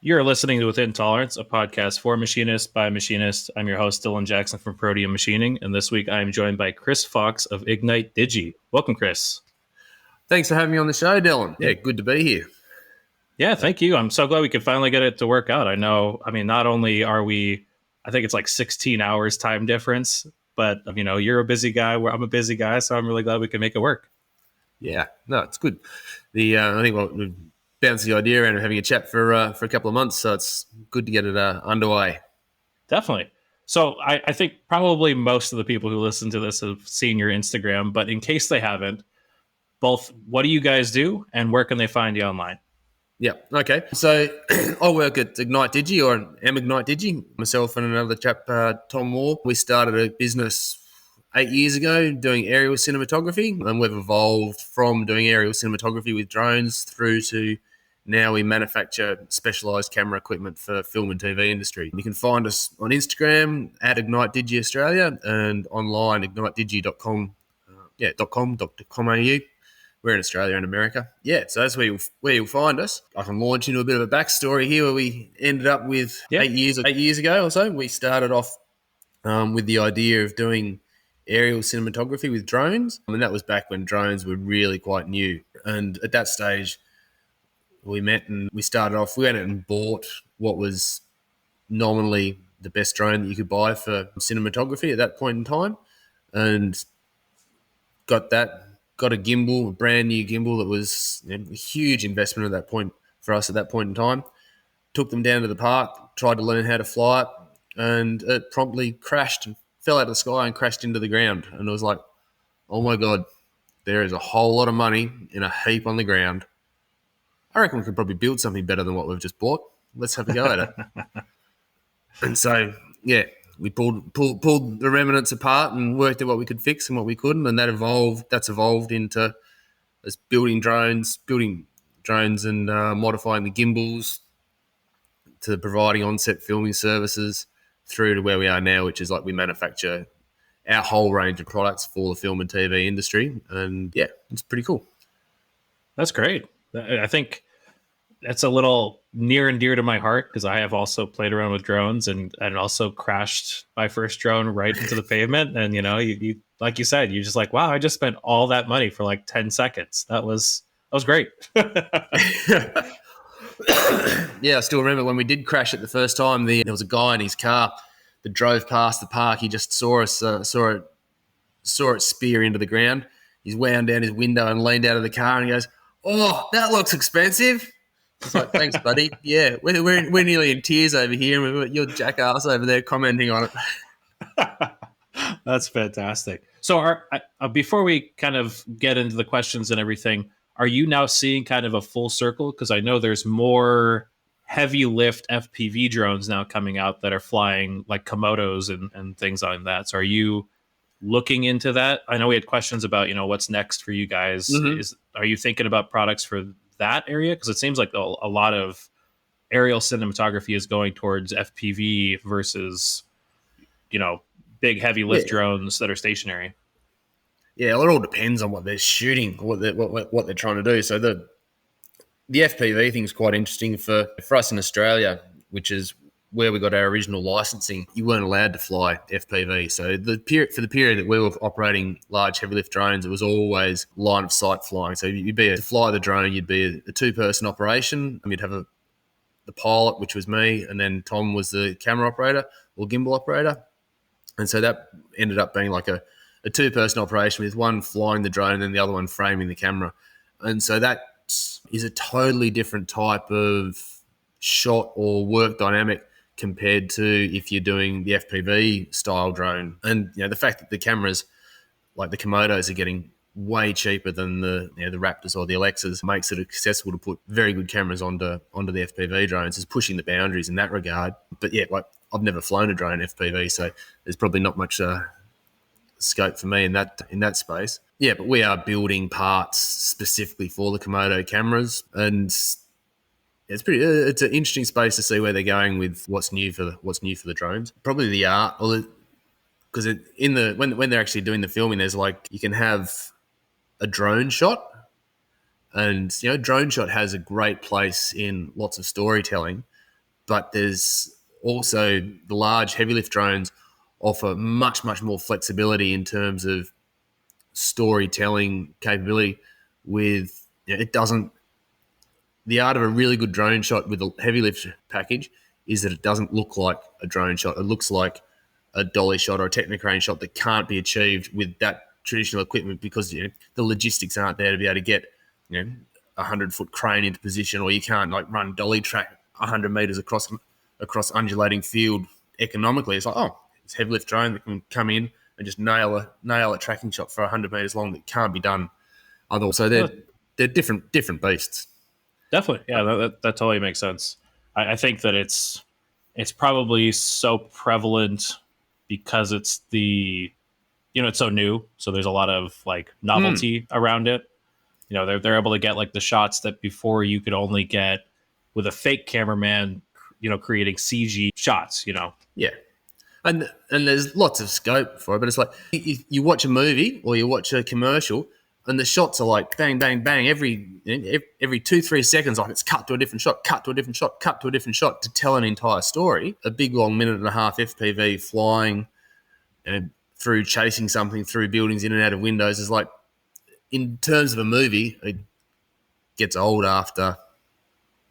You're listening to Within Tolerance, a podcast for machinists by machinists. I'm your host, Dylan Jackson from Proteum Machining, and this week I am joined by Chris Fox of Ignite Digi. Welcome, Chris. Thanks for having me on the show, Dylan. Yeah, good to be here. Yeah, thank you. I'm so glad we could finally get it to work out. Not only are we, I think it's like 16 hours time difference, but, you're a busy guy, I'm a busy guy, so I'm really glad we can make it work. Yeah, no, it's good. I think we've bounced the idea around of having a chat for a couple of months, so it's good to get it underway. Definitely. So I think probably most of the people who listen to this have seen your Instagram, but in case they haven't, both what do you guys do and where can they find you online? Yeah, okay. So I work at Ignite Digi, or am Ignite Digi. Myself and another chap, Tom Moore. We started a business 8 years ago doing aerial cinematography, and we've evolved from doing aerial cinematography with drones through to now we manufacture specialised camera equipment for film and TV industry. You can find us on Instagram at Ignite Digi Australia and online ignitedigi.com, .com.au. We're in Australia and America. Yeah, so that's where you'll find us. I can launch into a bit of a backstory here where we ended up with 8 years ago or so. We started off with the idea of doing aerial cinematography with drones. And that was back when drones were really quite new. And at that stage, we met and we started off, we went out and bought what was nominally the best drone that you could buy for cinematography at that point in time. And got a gimbal, a brand new gimbal that was a huge investment at that point for us at that point in time. Took them down to the park, tried to learn how to fly it, and it promptly crashed and fell out of the sky and crashed into the ground. And it was like, oh my God, there is a whole lot of money in a heap on the ground. I reckon we could probably build something better than what we've just bought. Let's have a go at it. And so, yeah, we pulled the remnants apart and worked out what we could fix and what we couldn't, and that's evolved into us building drones and modifying the gimbals to providing on-set filming services through to where we are now, which is like we manufacture our whole range of products for the film and TV industry. And yeah, it's pretty cool. That's great. I think that's a little near and dear to my heart because I have also played around with drones and also crashed my first drone right into the pavement. And, you like you said, you're just like, wow, I just spent all that money for like 10 seconds. That was great. Yeah, I still remember when we did crash it the first time. There was a guy in his car that drove past the park. He just saw it spear into the ground. He's wound down his window and leaned out of the car and he goes, "Oh, that looks expensive." It's like, thanks, buddy. Yeah, we're nearly in tears over here, and we've got your jackass over there commenting on it. That's fantastic. So, before we kind of get into the questions and everything, are you now seeing kind of a full circle? Because I know there's more heavy lift FPV drones now coming out that are flying like Komodos and things like that. So, are you looking into that? I know we had questions about what's next for you guys. Mm-hmm. Are you thinking about products for that area? Because it seems like a lot of aerial cinematography is going towards FPV versus big heavy lift drones that are stationary. Yeah, well, it all depends on what they're shooting, what they're trying to do. So the FPV thing is quite interesting for us in Australia, which is where we got our original licensing. You weren't allowed to fly FPV. So for the period that we were operating large heavy lift drones, it was always line of sight flying. So to fly the drone, you'd be a two-person operation. You'd have the pilot, which was me, and then Tom was the camera operator or gimbal operator. And so that ended up being like a two-person operation with one flying the drone and then the other one framing the camera. And so that is a totally different type of shot or work dynamic compared to if you're doing the FPV style drone. And the fact that the cameras, like the Komodos, are getting way cheaper than the Raptors or the Alexas makes it accessible to put very good cameras onto the FPV drones, is pushing the boundaries in that regard. But yeah, like I've never flown a drone FPV, so there's probably not much scope for me in that space. Yeah, but we are building parts specifically for the Komodo cameras, and it's an interesting space to see where they're going with what's new for the drones. Probably the art, because when they're actually doing the filming, there's like you can have a drone shot, and drone shot has a great place in lots of storytelling. but there's also the large heavy lift drones offer much, much more flexibility in terms of storytelling capability. With it doesn't, the art of a really good drone shot with a heavy lift package is that it doesn't look like a drone shot. It looks like a dolly shot or a Technicrane shot that can't be achieved with that traditional equipment, because the logistics aren't there to be able to get a 100-foot crane into position, or you can't like run dolly track 100 meters across undulating field economically. It's like, oh, it's a heavy lift drone that can come in and just nail a tracking shot for 100 meters long that can't be done otherwise. So they're different beasts. Definitely, yeah, that totally makes sense. I think that it's probably so prevalent because it's it's so new, so there's a lot of like novelty around it. They're able to get like the shots that before you could only get with a fake cameraman, creating CG shots. Yeah. And there's lots of scope for it, but it's like you watch a movie or you watch a commercial, and the shots are like bang, bang, bang every 2-3 seconds. Like it's cut to a different shot, cut to a different shot, cut to a different shot to tell an entire story. A big long 1.5 minute FPV flying through chasing something through buildings in and out of windows is like, in terms of a movie, it gets old after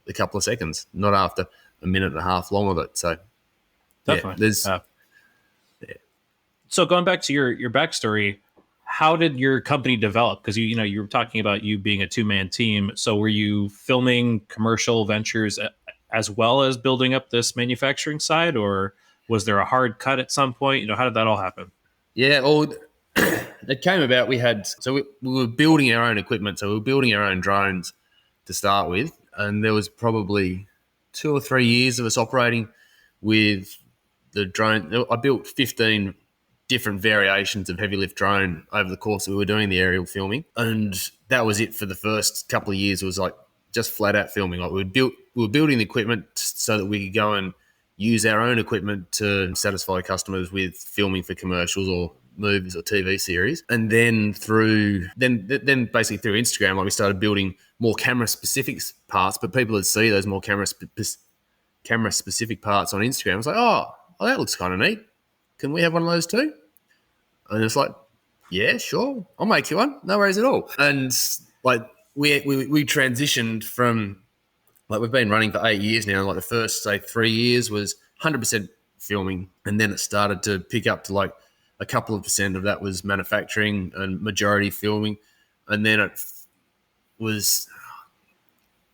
a couple of seconds, not after a 1.5 minutes long of it. So definitely. So going back to your backstory, how did your company develop? Because you were talking about you being a 2-man team. So were you filming commercial ventures as well as building up this manufacturing side, or was there a hard cut at some point? How did that all happen? Yeah, well, it came about. We were building our own equipment, so we were building our own drones to start with, and there was probably 2 or 3 years of us operating with the drone. I built 15 different variations of heavy lift drone over the course that we were doing the aerial filming, and that was it for the first couple of years. It was like just flat out filming. Like we were building the equipment so that we could go and use our own equipment to satisfy customers with filming for commercials or movies or TV series. And then then basically through Instagram, like we started building more camera specific parts, but people would see those more camera specific parts on Instagram. I was like, oh, that looks kind of neat. Can we have one of those too? And it's like, yeah, sure, I'll make you one. No worries at all. And like we transitioned from, like, we've been running for 8 years now. Like the first, say, 3 years was 100% filming, and then it started to pick up to like a couple of percent of that was manufacturing and majority filming. And then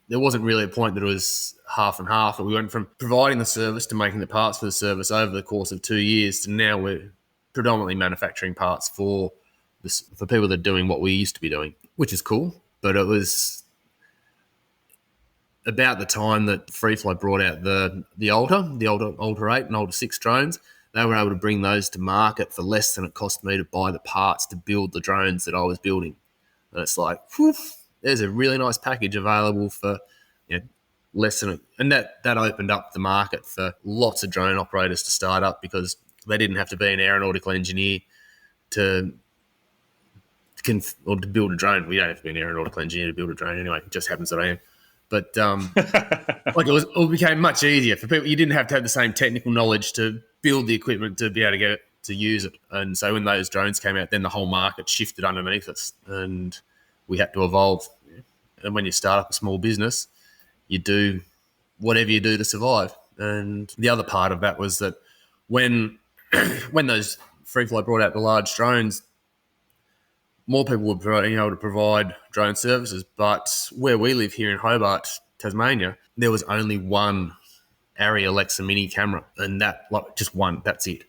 there wasn't really a point that it was half and half. We went from providing the service to making the parts for the service over the course of 2 years to now we're predominantly manufacturing parts for people that are doing what we used to be doing, which is cool. But it was about the time that Freefly brought out the Ultra 8 and Ultra 6 drones. They were able to bring those to market for less than it cost me to buy the parts to build the drones that I was building. And it's like, whew, there's a really nice package available for less than and that opened up the market for lots of drone operators to start up, because they didn't have to be an aeronautical engineer to build a drone. We don't have to be an aeronautical engineer to build a drone anyway. It just happens that I am. But like it became much easier for people. You didn't have to have the same technical knowledge to build the equipment to be able to get it to use it. And so when those drones came out, then the whole market shifted underneath us, and we had to evolve. And when you start up a small business, you do whatever you do to survive. And the other part of that was that when those Freefly brought out the large drones, more people were able to provide drone services. But where we live here in Hobart, Tasmania, there was only one Arri Alexa Mini camera, and just one, that's it.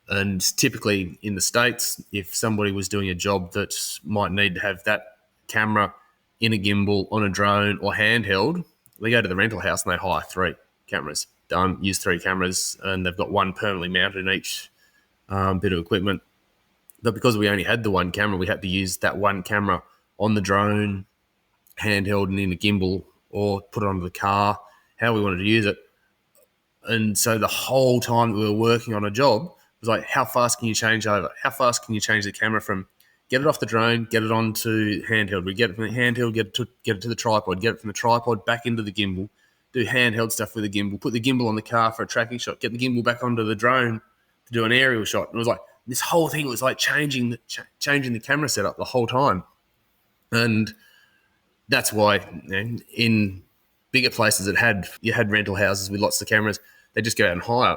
And typically in the States, if somebody was doing a job that might need to have that camera in a gimbal, on a drone, or handheld, they go to the rental house and they hire 3 cameras. Done, use 3 cameras, and they've got one permanently mounted in each bit of equipment. But because we only had the one camera, we had to use that one camera on the drone, handheld and in a gimbal, or put it onto the car, how we wanted to use it. And so the whole time that we were working on a job was like, how fast can you change over? How fast can you change the camera from get it off the drone, get it onto handheld? We get it from the handheld, get it to the tripod, get it from the tripod back into the gimbal, do handheld stuff with the gimbal, put the gimbal on the car for a tracking shot, get the gimbal back onto the drone to do an aerial shot. And it was like this whole thing was like changing the camera setup the whole time. And that's why in bigger places that you had rental houses with lots of cameras, they just go out and hire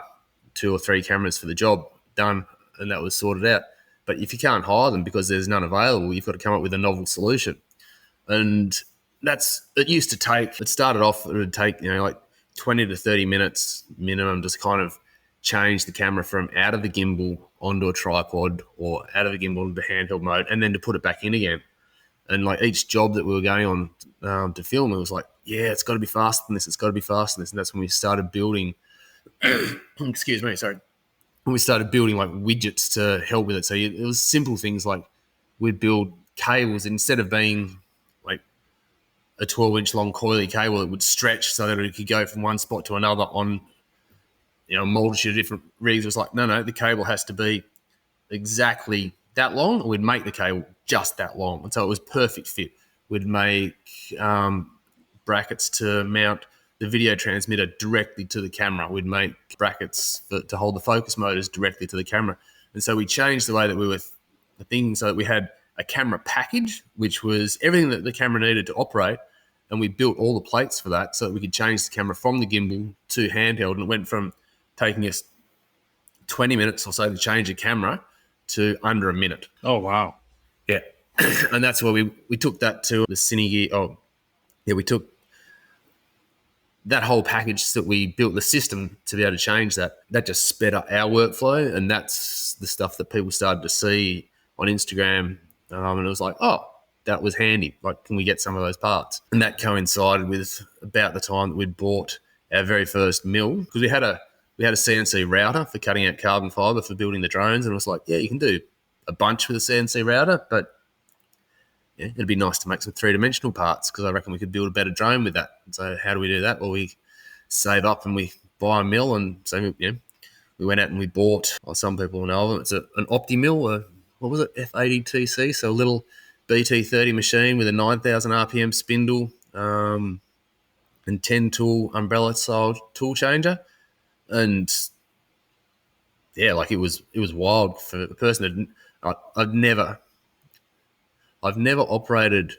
2 or 3 cameras for the job done, and that was sorted out. But if you can't hire them because there's none available, you've got to come up with a novel solution. And it started off, it would take, like 20 to 30 minutes minimum, just kind of change the camera from out of the gimbal onto a tripod or out of the gimbal into handheld mode, and then to put it back in again. And like each job that we were going on to film, it was like, yeah, it's got to be faster than this. It's got to be faster than this. And that's when we started building, excuse me, sorry. When we started building like widgets to help with it. So it was simple things like we'd build cables instead of being like a 12-inch long coily cable, it would stretch so that it could go from one spot to another on, a multitude of different rigs. It was like, no, the cable has to be exactly that long, or we'd make the cable just that long. And so it was perfect fit. We'd make brackets to mount the video transmitter directly to the camera. We'd make brackets to hold the focus motors directly to the camera. And so we changed the way that we were thinking so that we had a camera package, which was everything that the camera needed to operate. And we built all the plates for that so that we could change the camera from the gimbal to handheld. And it went from taking us 20 minutes or so to change a camera to under a minute. Oh, wow. Yeah. And that's where we took that to the Cinegear. Oh, yeah, we took that whole package that we built the system to be able to change that. That just sped up our workflow, and that's the stuff that people started to see on Instagram. And it was like, oh, that was handy. Like, can we get some of those parts? And that coincided with about the time that we'd bought our very first mill, because we had a CNC router for cutting out carbon fiber for building the drones, and it was like, yeah, you can do a bunch with a CNC router, but yeah, it'd be nice to make some 3-dimensional parts because I reckon we could build a better drone with that. And so how do we do that? Well, we save up and we buy a mill, and so we went out and we bought, some people know them, it's an OptiMill, what was it, F80TC, so a little BT30 machine with a 9,000 RPM spindle and 10-tool umbrella style tool changer. And yeah, like it was wild for a person that I've never operated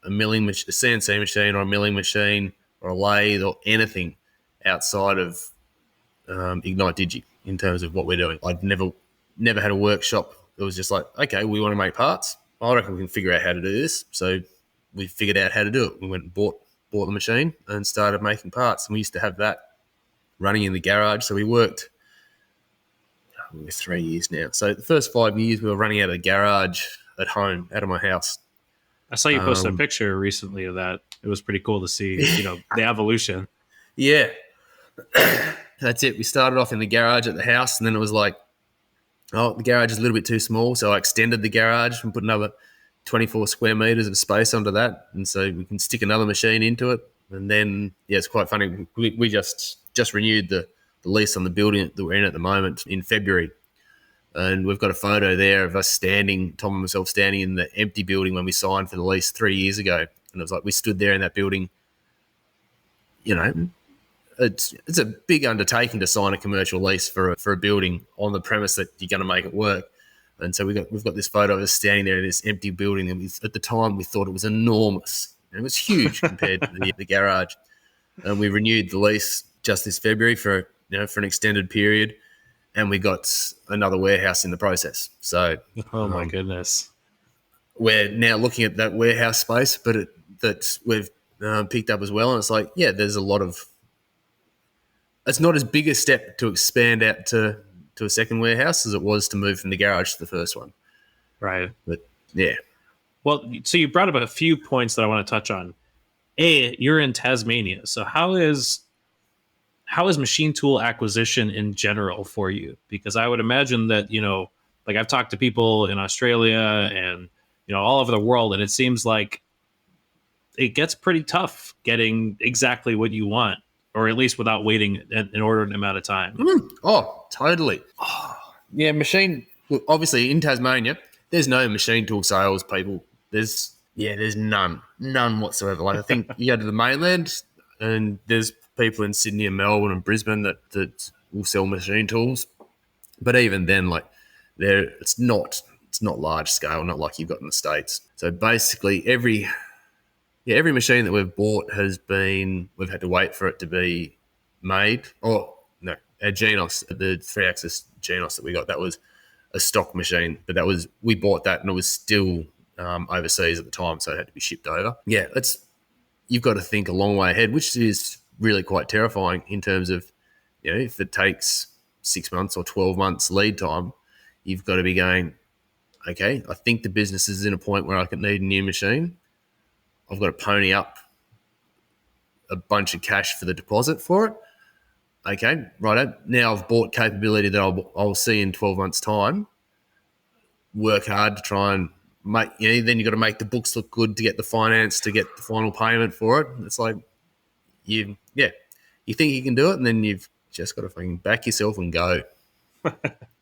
a CNC machine or a milling machine or a lathe or anything outside of Ignite Digi in terms of what we're doing. I'd never had a workshop. It was just like, okay, we want to make parts. I reckon we can figure out how to do this. So we figured out how to do it. We went and bought the machine and started making parts. And we used to have that running in the garage. So we worked, we're 3 years now. So the first 5 years we were running out of the garage at home, out of my house. I saw you post a picture recently of that. It was pretty cool to see, the evolution. Yeah. That's it. We started off in the garage at the house, and then it was like, oh, the garage is a little bit too small. So I extended the garage and put another 24 square meters of space onto that. And so we can stick another machine into it. And then, yeah, it's quite funny. We just renewed the lease on the building that we're in at the moment in February. And we've got a photo there of us standing, Tom and myself standing in the empty building when we signed for the lease 3 years ago. And it was like we stood there in that building. It's a big undertaking to sign a commercial lease for a building on the premise that you're going to make it work. And so we've got this photo of us standing there in this empty building, and at the time we thought it was enormous. And it was huge compared to the garage. And we renewed the lease just this February for an extended period, and we got another warehouse in the process. So, oh my goodness, we're now looking at that warehouse space, but that we've picked up as well. And it's like, yeah, there's a lot of. It's not as big a step to expand out to a second warehouse as it was to move from the garage to the first one. Right. But yeah. Well, so you brought up a few points that I want to touch on. You're in Tasmania. So how is machine tool acquisition in general for you? Because I would imagine that, like I've talked to people in Australia and, all over the world, and it seems like it gets pretty tough getting exactly what you want, or at least without waiting an inordinate amount of time. Oh, totally. Yeah, look, obviously in Tasmania, there's no machine tool sales people. There's none whatsoever. Like I think you go to the mainland and there's people in Sydney and Melbourne and Brisbane that will sell machine tools. But even then, like it's not large scale, not like you've got in the States. So basically every machine that we've bought we've had to wait for it to be made. Or no, our Genos, the 3-axis Genos that we got, that was a stock machine, but we bought that and it was still overseas at the time, so it had to be shipped over. Yeah, you've got to think a long way ahead, which is really quite terrifying in terms of, if it takes 6 months or 12 months lead time, you've got to be going, okay, I think the business is in a point where I could need a new machine. I've got to pony up a bunch of cash for the deposit for it. Okay, right. Now I've bought capability that I'll see in 12 months' time. Work hard to try and make, then you've got to make the books look good to get the finance, to get the final payment for it. It's like, you think you can do it, and then you've just got to fucking back yourself and go.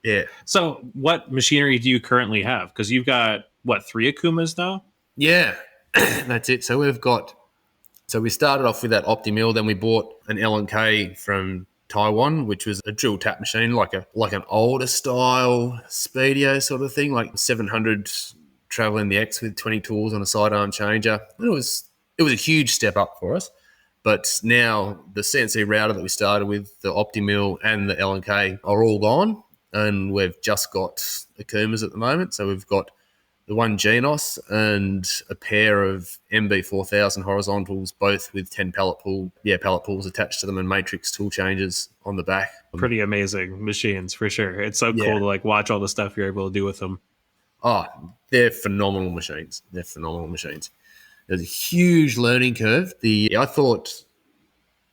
Yeah. So what machinery do you currently have? Because you've got, 3 Akumas now? Yeah, that's it. So we started off with that OptiMill, then we bought an L&K from Taiwan, which was a drill tap machine, like an older style Speedio sort of thing, like 700 traveling the X with 20 tools on a sidearm changer. And it was a huge step up for us. But now the CNC router that we started with, the OptiMill and the L&K, are all gone, and we've just got Akumas at the moment. So we've got the one Genos and a pair of MB4000 horizontals, both with 10 pallet pulls attached to them and matrix tool changes on the back. Pretty amazing machines for sure. It's so cool to watch all the stuff you're able to do with them. Oh, they're phenomenal machines. There's a huge learning curve. I thought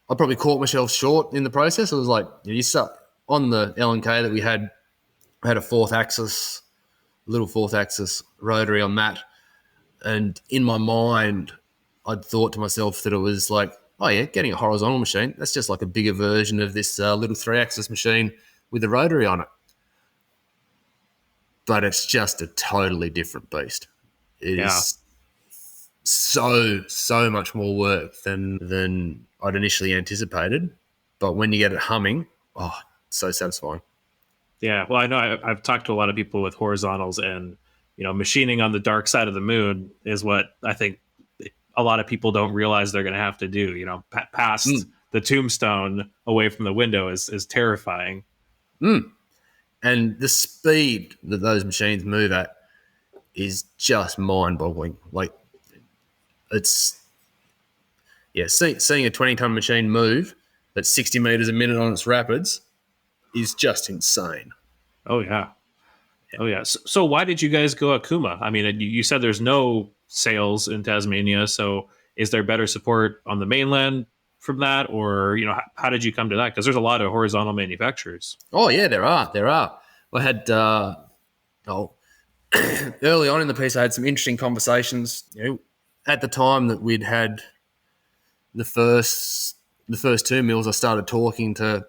I probably caught myself short in the process. It was like, you start on the L&K that we had a little fourth axis rotary on that. And in my mind, I'd thought to myself that it was like, oh yeah, getting a horizontal machine, that's just like a bigger version of this little 3-axis machine with a rotary on it. But it's just a totally different beast. It is so much more work than I'd initially anticipated. But when you get it humming, it's so satisfying. Yeah, well, I know I've talked to a lot of people with horizontals, and machining on the dark side of the moon is what I think a lot of people don't realize they're going to have to do. Past the tombstone, away from the window, is terrifying. And the speed that those machines move at is just mind-boggling. Like, seeing a 20-ton machine move at 60 meters a minute on its rapids is just insane. Oh yeah. So why did you guys go Akuma? I mean, you said there's no sales in Tasmania, so is there better support on the mainland from that, or how did you come to that? Because there's a lot of horizontal manufacturers. Oh yeah, there are. I had early on in the piece, I had some interesting conversations. At the time that we'd had the first 2 mills, I started talking to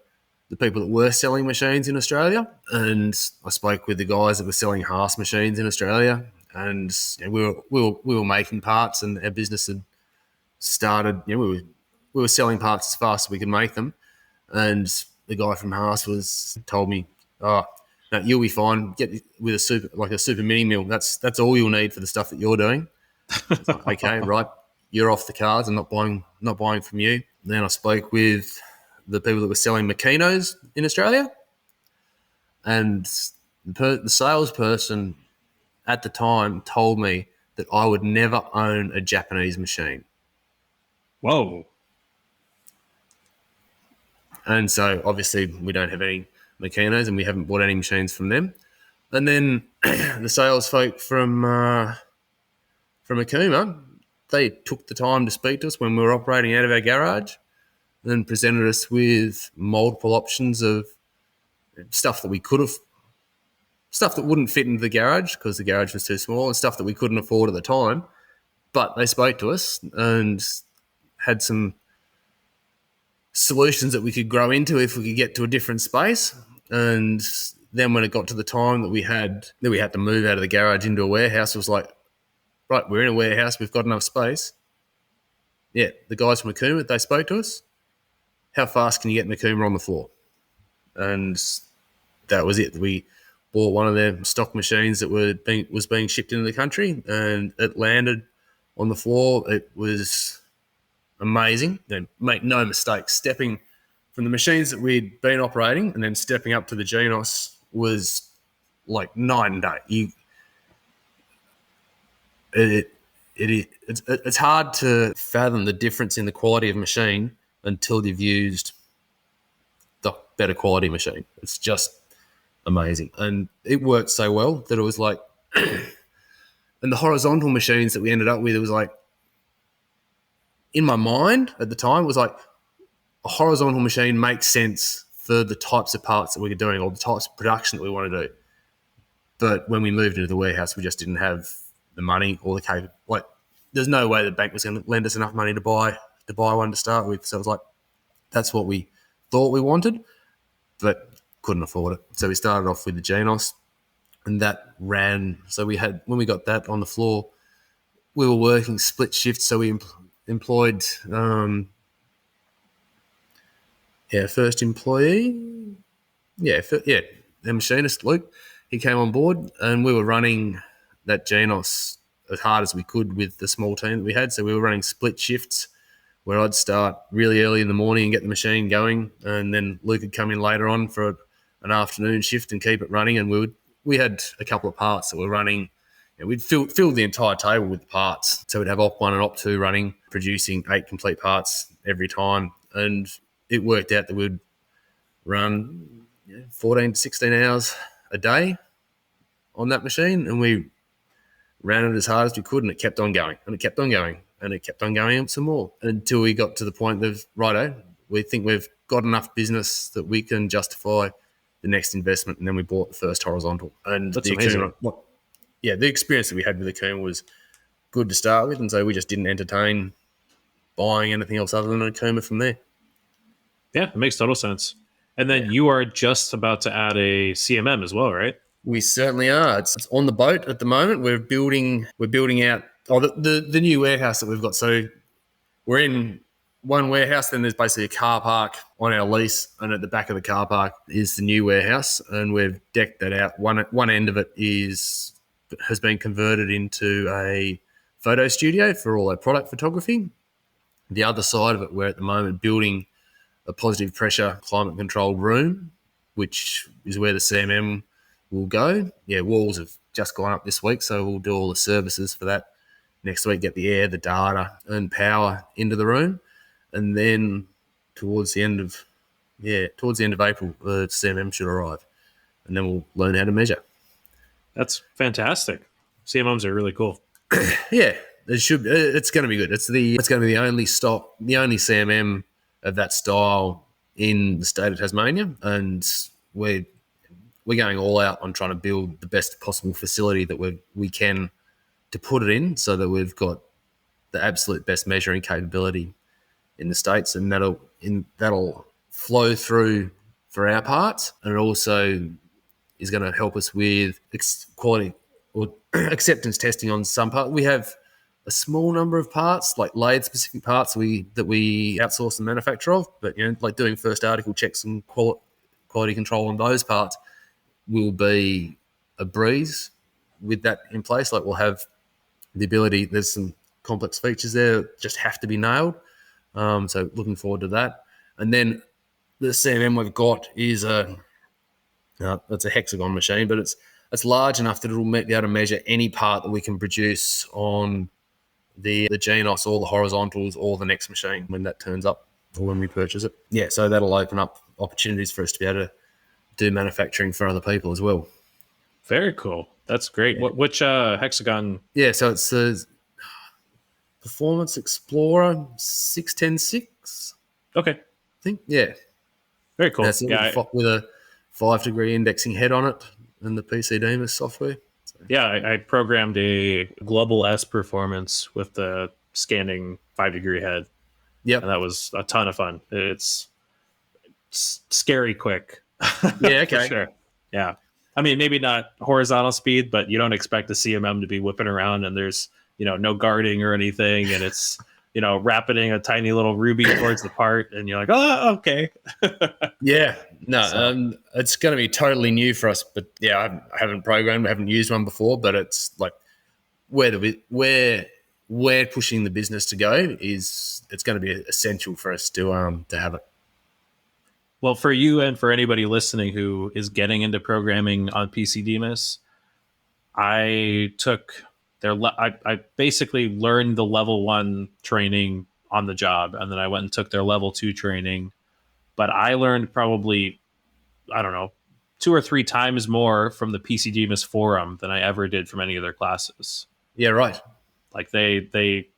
the people that were selling machines in Australia, and I spoke with the guys that were selling Haas machines in Australia, and we were making parts, and our business had started. We were selling parts as fast as we could make them, and the guy from Haas told me, "Oh, no, you'll be fine. Get with a super mini mill. That's all you'll need for the stuff that you're doing." Like, okay, right. You're off the cards. I'm not buying from you. Then I spoke with the people that were selling Makinos in Australia, and the salesperson at the time told me that I would never own a Japanese machine. Whoa. And so obviously we don't have any Makinos, and we haven't bought any machines from them. And then the sales folk from Akuma, they took the time to speak to us when we were operating out of our garage, and presented us with multiple options of stuff that wouldn't fit into the garage because the garage was too small, and stuff that we couldn't afford at the time. But they spoke to us and had some solutions that we could grow into if we could get to a different space. And then when it got to the time that we had to move out of the garage into a warehouse, it was like, right, we're in a warehouse, we've got enough space. Yeah, the guys from Akuma, they spoke to us. how fast can you get Makuma on the floor? And that was it. We bought one of their stock machines that was being shipped into the country, and it landed on the floor. It was amazing. And make no mistake, stepping from the machines that we'd been operating and then stepping up to the Genos was like night and day. It's hard to fathom the difference in the quality of machine until you've used the better quality machine. It's just amazing. And it worked so well that it was like, and the horizontal machines that we ended up with, it was like, in my mind at the time, it was like a horizontal machine makes sense for the types of parts that we were doing or the types of production that we want to do. But when we moved into the warehouse, we just didn't have the money or the capability. Like, there's no way the bank was going to lend us enough money to buy one to start with. So it was like, that's what we thought we wanted, but couldn't afford it. So we started off with the Genos, and that ran. So we had, when we got that on the floor, we were working split shifts. So we employed, first employee, the machinist Luke. He came on board, and we were running that Genos as hard as we could with the small team that we had. So we were running split shifts where I'd start really early in the morning and get the machine going, and then Luke would come in later on for an afternoon shift and keep it running. And we had a couple of parts that were running. We'd fill the entire table with parts. So we'd have Op 1 and Op 2 running, producing 8 complete parts every time. And it worked out that we'd run 14 to 16 hours a day on that machine, and we ran it as hard as we could, and it kept on going, and it kept on going, and it kept on going some more until we got to the point of, righto, we think we've got enough business that we can justify the next investment, and then we bought the first horizontal. And that's amazing. The experience that we had with the Akuma was good to start with, and so we just didn't entertain buying anything else other than an Akuma from there. Yeah, it makes total sense. And then you are just about to add a CMM as well, right? We certainly are. It's on the boat at the moment. We're building out the new warehouse that we've got. So we're in one warehouse, then there's basically a car park on our lease, and at the back of the car park is the new warehouse, and we've decked that out. One end of it has been converted into a photo studio for all our product photography. The other side of it, we're at the moment building a positive pressure climate controlled room, which is where the CMM will go. Yeah, walls have just gone up this week, so we'll do all the services for that next week, get the air, the data, and power into the room. And then towards the end of April, the CMM should arrive, and then we'll learn how to measure. That's fantastic. CMMs are really cool. Yeah, it's going to be good. It's going to be the only CMM of that style in the state of Tasmania, and we're going all out on trying to build the best possible facility that we can to put it in, so that we've got the absolute best measuring capability in the States, and that'll flow through for our parts, and it also is going to help us with quality or acceptance testing on some parts. We have a small number of parts, like lathe-specific parts that we outsource the manufacture of, but like doing first article checks and quality control on those parts will be a breeze with that in place. Like, we'll have the ability, there's some complex features there that just have to be nailed. So looking forward to that. And then the CMM we've got is it's a hexagon machine, but it's large enough that it'll be able to measure any part that we can produce on the Genos or the horizontals or the next machine when that turns up or when we purchase it. Yeah, so that'll open up opportunities for us to be able to do manufacturing for other people as well. Very cool. That's great. Yeah. Which hexagon? Yeah, so it's the Performance Explorer 6106. Okay. I think, yeah. Very cool. That's it, with a 5-degree indexing head on it and the PCDMIS software. So. Yeah, I programmed a Global S Performance with the scanning 5-degree head. Yep. And that was a ton of fun. It's scary quick. Yeah, okay. For sure. Yeah. I mean, maybe not horizontal speed, but you don't expect the CMM to be whipping around and there's, no guarding or anything. And it's wrapping a tiny little ruby towards the part, and you're like, oh, okay. Yeah, no, So, it's going to be totally new for us. But yeah, I haven't programmed, I haven't used one before. But it's like where we're pushing the business to go is it's going to be essential for us to have it. well, for you and for anybody listening who is getting into programming on PC Demus, I took I basically learned the level 1 training on the job, and then I went and took their level 2 training. But I learned probably, I don't know, 2 or 3 times more from the PC Demus forum than I ever did from any of their classes. Yeah, right. Like they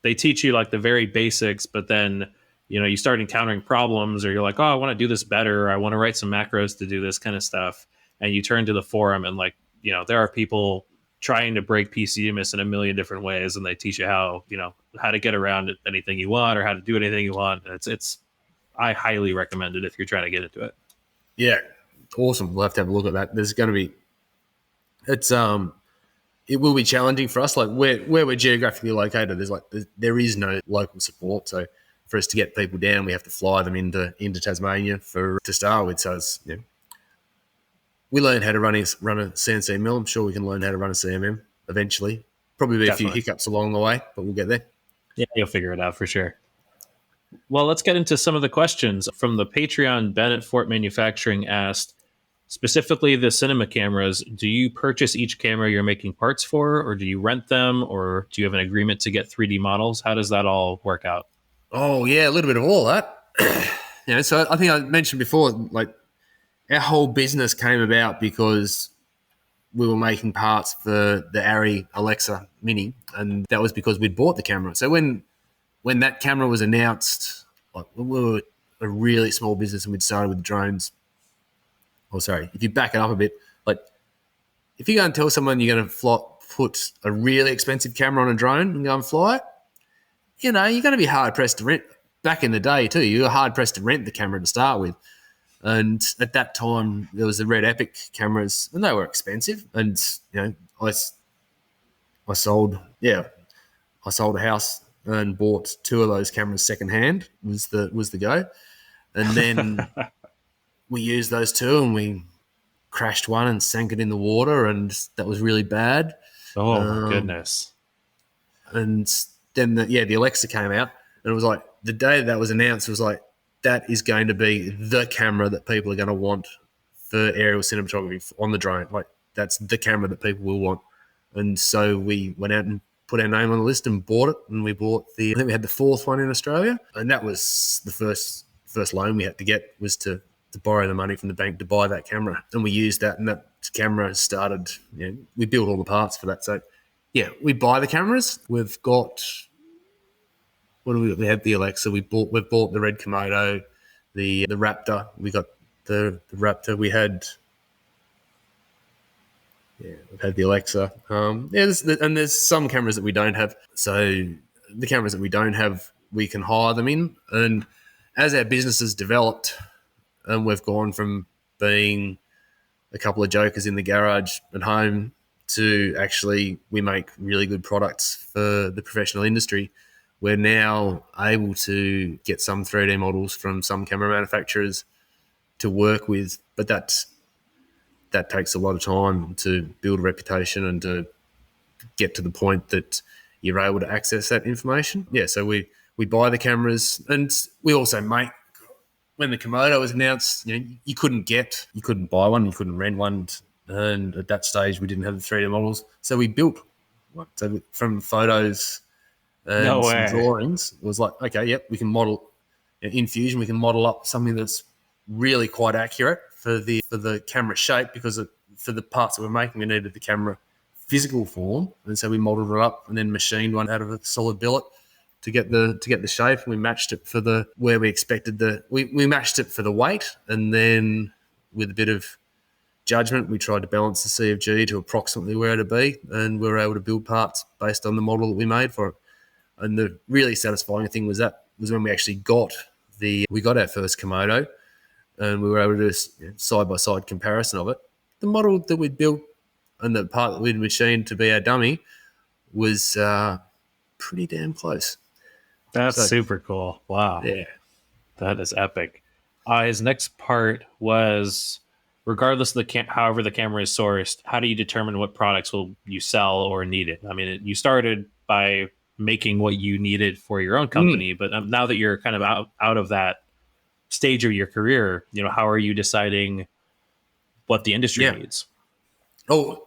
teach you like the very basics, but then you start encountering problems, or you're like, oh, I want to do this better, or I want to write some macros to do this kind of stuff, and you turn to the forum, and like there are people trying to break PCMS in a million different ways, and they teach you how to get around anything you want, or how to do anything you want. It's I highly recommend it if you're trying to get into it. Yeah, awesome. We'll have to have a look at that. There's going to be it's it will be challenging for us. Like where we're geographically located, there is no local support. So for us to get people down, we have to fly them into Tasmania to start with. So it's we learn how to run a CNC mill. I'm sure we can learn how to run a CMM eventually. Probably be Definitely. a few hiccups along the way, but we'll get there. Yeah, you'll figure it out for sure. Well, let's get into some of the questions from the Patreon. Bennett Fort Manufacturing asked, specifically the cinema cameras, do you purchase each camera you're making parts for, or do you rent them, or do you have an agreement to get 3D models? How does that all work out? Oh yeah, a little bit of all that. So I think I mentioned before, like our whole business came about because we were making parts for the Arri Alexa Mini, and that was because we'd bought the camera. So when that camera was announced, like we were a really small business and we'd started with drones. Oh, sorry, if you back it up a bit, like if you go and tell someone you're going to put a really expensive camera on a drone and go and fly it, you're going to be hard pressed to rent. Back in the day too, you were hard pressed to rent the camera to start with. And at that time, there was the Red Epic cameras, and they were expensive. And I sold a house and bought 2 of those cameras secondhand. Was the go, and then we used those 2, and we crashed one and sank it in the water, and that was really bad. Oh my goodness! And then the Alexa came out, and it was like the day that was announced, it was like, that is going to be the camera that people are going to want for aerial cinematography on the drone. Like that's the camera that people will want. And so we went out and put our name on the list and bought it. And we bought I think we had the 4th one in Australia. And that was the first loan we had to get, was to borrow the money from the bank to buy that camera. And we used that, and that camera started, we built all the parts for that. So yeah, we buy the cameras. We've got, what do we got? We had the Alexa. We've bought the Red Komodo, the Raptor. We got the Raptor. We've had the Alexa. There's some cameras that we don't have. So the cameras that we don't have, we can hire them in. And as our business has developed, and we've gone from being a couple of jokers in the garage at home to actually we make really good products for the professional industry, we're now able to get some 3D models from some camera manufacturers to work with, but that takes a lot of time to build a reputation and to get to the point that you're able to access that information. Yeah, so we buy the cameras, and we also make. When the Komodo was announced, you couldn't buy one, you couldn't rent one, and at that stage we didn't have the 3D models, so we built one. So from photos and some drawings, it was like, okay, yep, we can model in Fusion. We can model up something that's really quite accurate for the camera shape, because for the parts that we're making, we needed the camera physical form, and so we modeled it up and then machined one out of a solid billet to get the shape. And we matched it for where we expected we matched it for the weight, and then with a bit of judgment, we tried to balance the CFG to approximately where it'd be, and we were able to build parts based on the model that we made for it. And the really satisfying thing was when we actually got our first Komodo, and we were able to do a side-by-side comparison of it. The model that we'd built and the part that we'd machined to be our dummy was pretty damn close. That's So super cool. Wow. yeah. That is epic. His next part was, regardless of however the camera is sourced, how do you determine what products will you sell or need it? I mean, you started by making what you needed for your own Mm, company, but now that you're kind of out of that stage of your career, how are you deciding what the industry yeah. needs? Oh,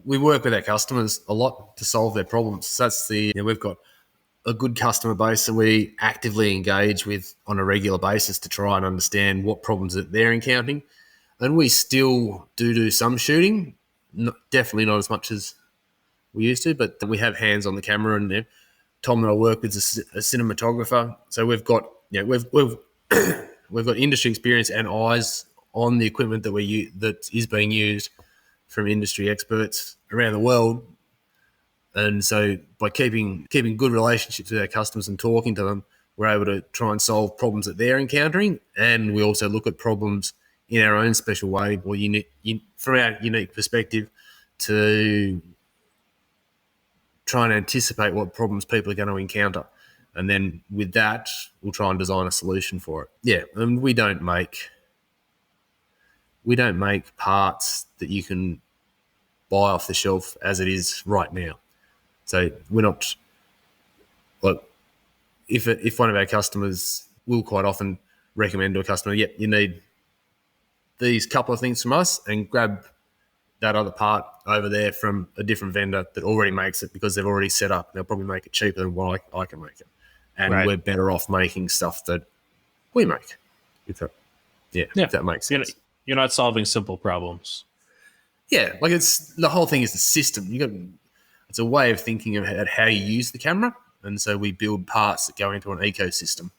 we work with our customers a lot to solve their problems. So that's we've got a good customer base that we actively engage with on a regular basis to try and understand what problems that they're encountering. And we still do some shooting, definitely not as much as we used to, but we have hands on the camera. And Tom that I work with is a cinematographer, so we've got we've got industry experience and eyes on the equipment that is being used from industry experts around the world. And so by keeping good relationships with our customers and talking to them, we're able to try and solve problems that they're encountering. And we also look at problems in our own special way or from our unique perspective to try and anticipate what problems people are going to encounter. And then with that, we'll try and design a solution for it. Yeah, and we don't make parts that you can buy off the shelf as it is right now. So we're not like if one of our customers will quite often recommend to a customer, yep, you need these couple of things from us and grab that other part over there from a different vendor that already makes it because they've already set up. They'll probably make it cheaper than what I can make it. And Right. we're better off making stuff that we make. If that, yeah, Yeah. if that makes You know, sense. you're not solving simple problems. Yeah, like it's the whole thing is the system. It's a way of thinking about how you use the camera, and so we build parts that go into an ecosystem.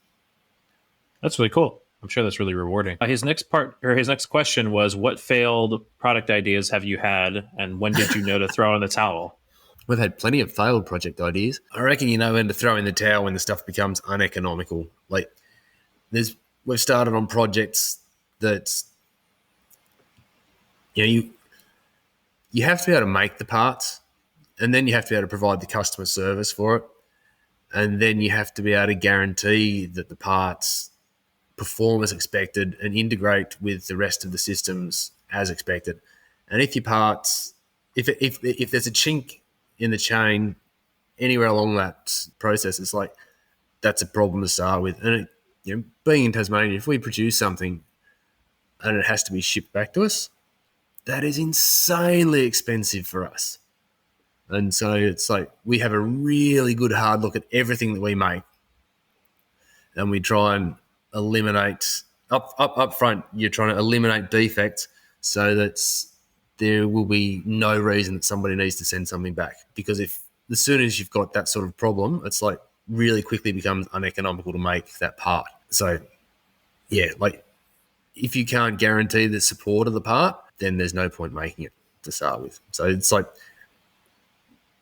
That's really cool. I'm sure that's really rewarding. His next question was, what failed product ideas have you had, and when did you know to throw in the towel? We've had plenty of failed project ideas. I reckon you know when to throw in the towel when the stuff becomes uneconomical. Like we've started on projects that you have to be able to make the parts, and then you have to be able to provide the customer service for it, and then you have to be able to guarantee that the parts perform as expected and integrate with the rest of the systems as expected. And if your parts, if there's a chink in the chain anywhere along that process, it's like that's a problem to start with. And being in Tasmania, if we produce something and it has to be shipped back to us, that is insanely expensive for us. And so it's like we have a really good hard look at everything that we make, and we try and eliminate up front. You're trying to eliminate defects so that there will be no reason that somebody needs to send something back. Because if as soon as you've got that sort of problem, it's like really quickly becomes uneconomical to make that part. So yeah, like if you can't guarantee the support of the part, then there's no point making it to start with. So it's like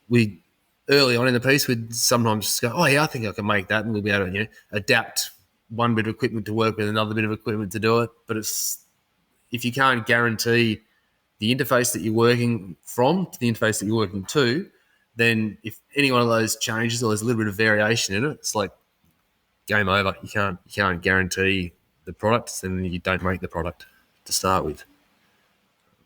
we early on in the piece we'd sometimes just go, oh yeah, I think I can make that, and we'll be able to adapt one bit of equipment to work with another bit of equipment to do it. But it's if you can't guarantee the interface that you're working from to the interface that you're working to, then if any one of those changes or there's a little bit of variation in it, it's like game over. You can't guarantee the product, then you don't make the product to start with.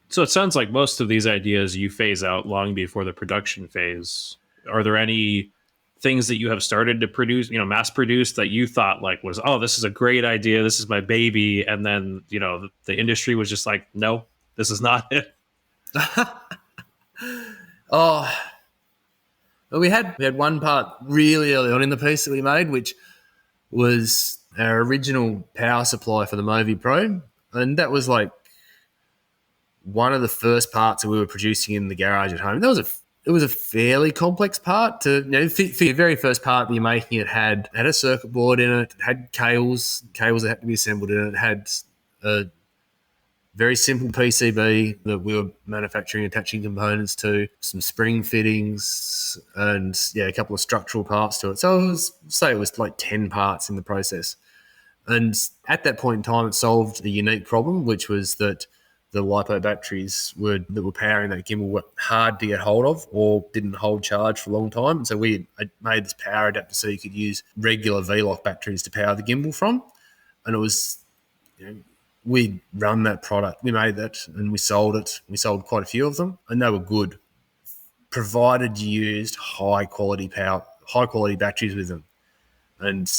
So it sounds like most of these ideas you phase out long before the production phase. Are there any things that you have started to produce, mass produce, that you thought like was, oh, this is a great idea, this is my baby, and then the industry was just like, no, this is not it? Oh, well, we had one part really early on in the piece that we made, which was our original power supply for the Movi Pro, and that was like one of the first parts that we were producing in the garage at home. It was a fairly complex part to for the very first part that you're making. It had a circuit board in it. It had cables that had to be assembled in it. It had a very simple PCB that we were manufacturing, attaching components to, some spring fittings, and a couple of structural parts to it. So it was like 10 parts in the process. And at that point in time, it solved a unique problem, which was that the LiPo batteries that were powering that gimbal were hard to get hold of or didn't hold charge for a long time. And so we had made this power adapter so you could use regular V-Lock batteries to power the gimbal from. And it was, we'd run that product. We made that and we sold it. We sold quite a few of them and they were good, provided you used high quality batteries with them. And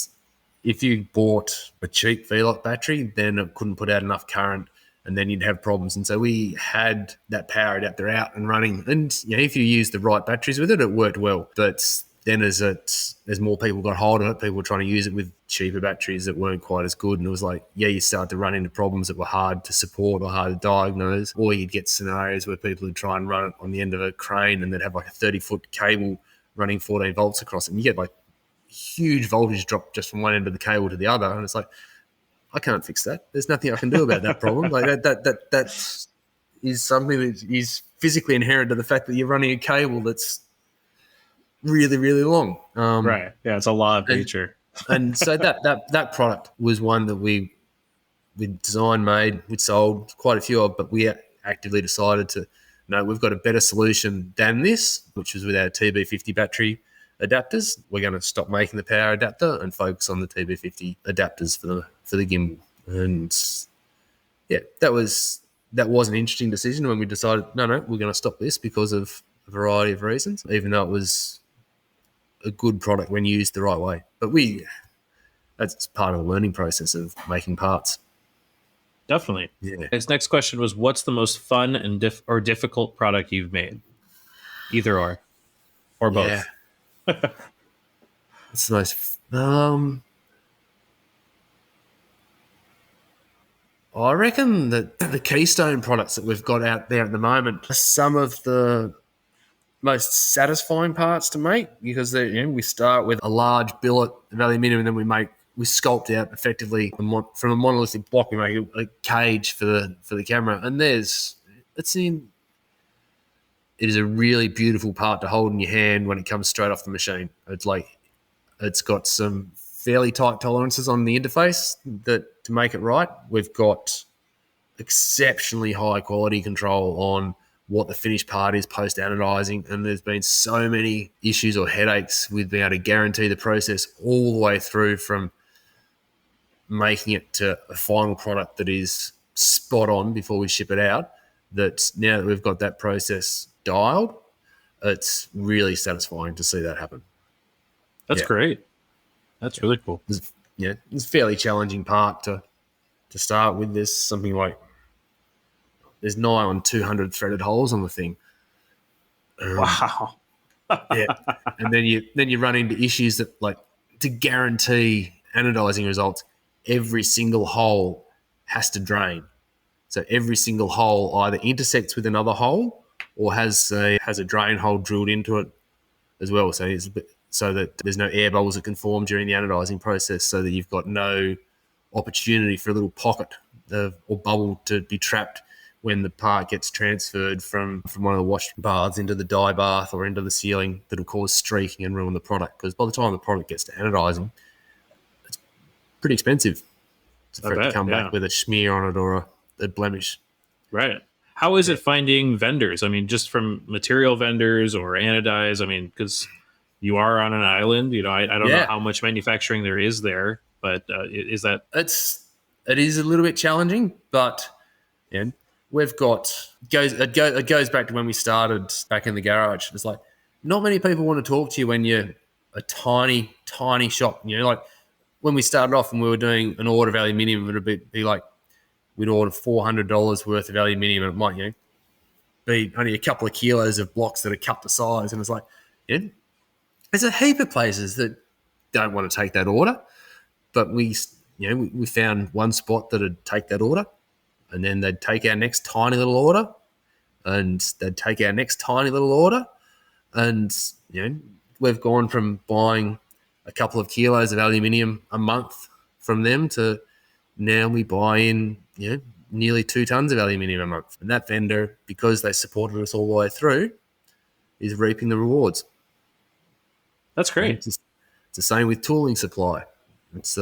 if you bought a cheap V-Lock battery, then it couldn't put out enough current and then you'd have problems. And so we had that power adapter out and running. And if you use the right batteries with it, it worked well. But then as more people got hold of it, people were trying to use it with cheaper batteries that weren't quite as good. And it was like, you start to run into problems that were hard to support or hard to diagnose. Or you'd get scenarios where people would try and run it on the end of a crane and they'd have like a 30-foot cable running 14 volts across it. And you get like huge voltage drop just from one end of the cable to the other. And it's like, I can't fix that. There's nothing I can do about that problem. Like that is something that is physically inherent to the fact that you're running a cable that's really, really long. Right. Yeah, it's a law of nature. And so that product was one that we designed, made, we sold quite a few of, but we actively decided to, no, we've got a better solution than this, which was with our TB50 battery adapters. We're going to stop making the power adapter and focus on the TB50 adapters for the gimbal. And yeah, that was an interesting decision when we decided, no, we're going to stop this because of a variety of reasons, even though it was a good product when used the right way. But that's part of the learning process of making parts. Definitely. Yeah. His next question was, what's the most fun and difficult product you've made? Either or both. Yeah. It's the most I reckon that the Keystone products that we've got out there at the moment are some of the most satisfying parts to make, because we start with a large billet of aluminium and then we sculpt out effectively from a monolithic block. We make a cage for the camera, and it is a really beautiful part to hold in your hand when it comes straight off the machine. It's got some fairly tight tolerances on the interface that to make it right. We've got exceptionally high quality control on what the finished part is post anodizing, and there's been so many issues or headaches with being able to guarantee the process all the way through from making it to a final product that is spot on before we ship it out. That now that we've got that process dialed, it's really satisfying to see that happen. That's great. That's really cool. It's a fairly challenging part to start with. There's something like there's nigh on 200 threaded holes on the thing. Wow. Yeah, and then you run into issues that, like, to guarantee anodizing results, every single hole has to drain. So every single hole either intersects with another hole or has a drain hole drilled into it as well. So that there's no air bubbles that can form during the anodizing process, so that you've got no opportunity for a little pocket or bubble to be trapped when the part gets transferred from one of the wash baths into the dye bath or into the ceiling, that'll cause streaking and ruin the product. Because by the time the product gets to anodizing, it's pretty expensive for it to come back with a smear on it or a blemish. Right. How is it finding vendors? I mean, just from material vendors or anodize? I mean, because you are on an island, I don't know how much manufacturing there is there, but is that... It is a little bit challenging, but we've got it goes back to when we started back in the garage. It's like, not many people want to talk to you when you're a tiny shop. Like when we started off and we were doing an order of aluminium, it would be like we'd order $400 worth of aluminium, and it might be only a couple of kilos of blocks that are cut to size, and it's like, there's a heap of places that don't want to take that order, but we found one spot that would take that order, and then they'd take our next tiny little order, and they'd take our next tiny little order, and we've gone from buying a couple of kilos of aluminium a month from them to now we buy in nearly 2 tons of aluminium a month, and that vendor, because they supported us all the way through, is reaping the rewards. That's great. It's the same with tooling supply. It's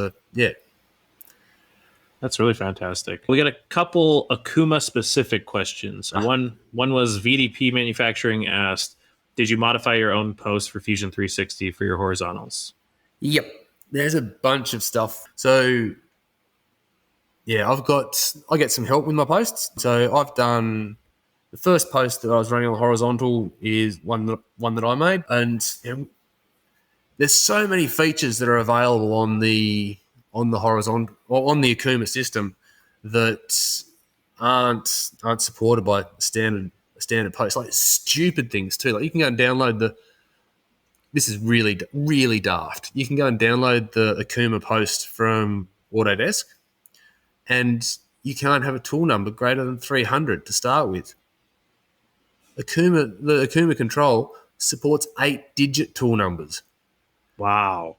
That's really fantastic. We got a couple Akuma specific questions. Ah, One was VDP Manufacturing asked, "Did you modify your own post for Fusion 360 for your horizontals?" yep. There's a bunch of stuff. So yeah, I get some help with my posts. So I've done the first post that I was running on horizontal is one that I made, and there's so many features that are available on the horizontal or on the Akuma system that aren't supported by standard posts. Like stupid things too. Like you can go and download the. This is really daft. You can go and download the Akuma post from Autodesk, and you can't have a tool number greater than 300 to start with. The Akuma control supports 8-digit tool numbers. Wow.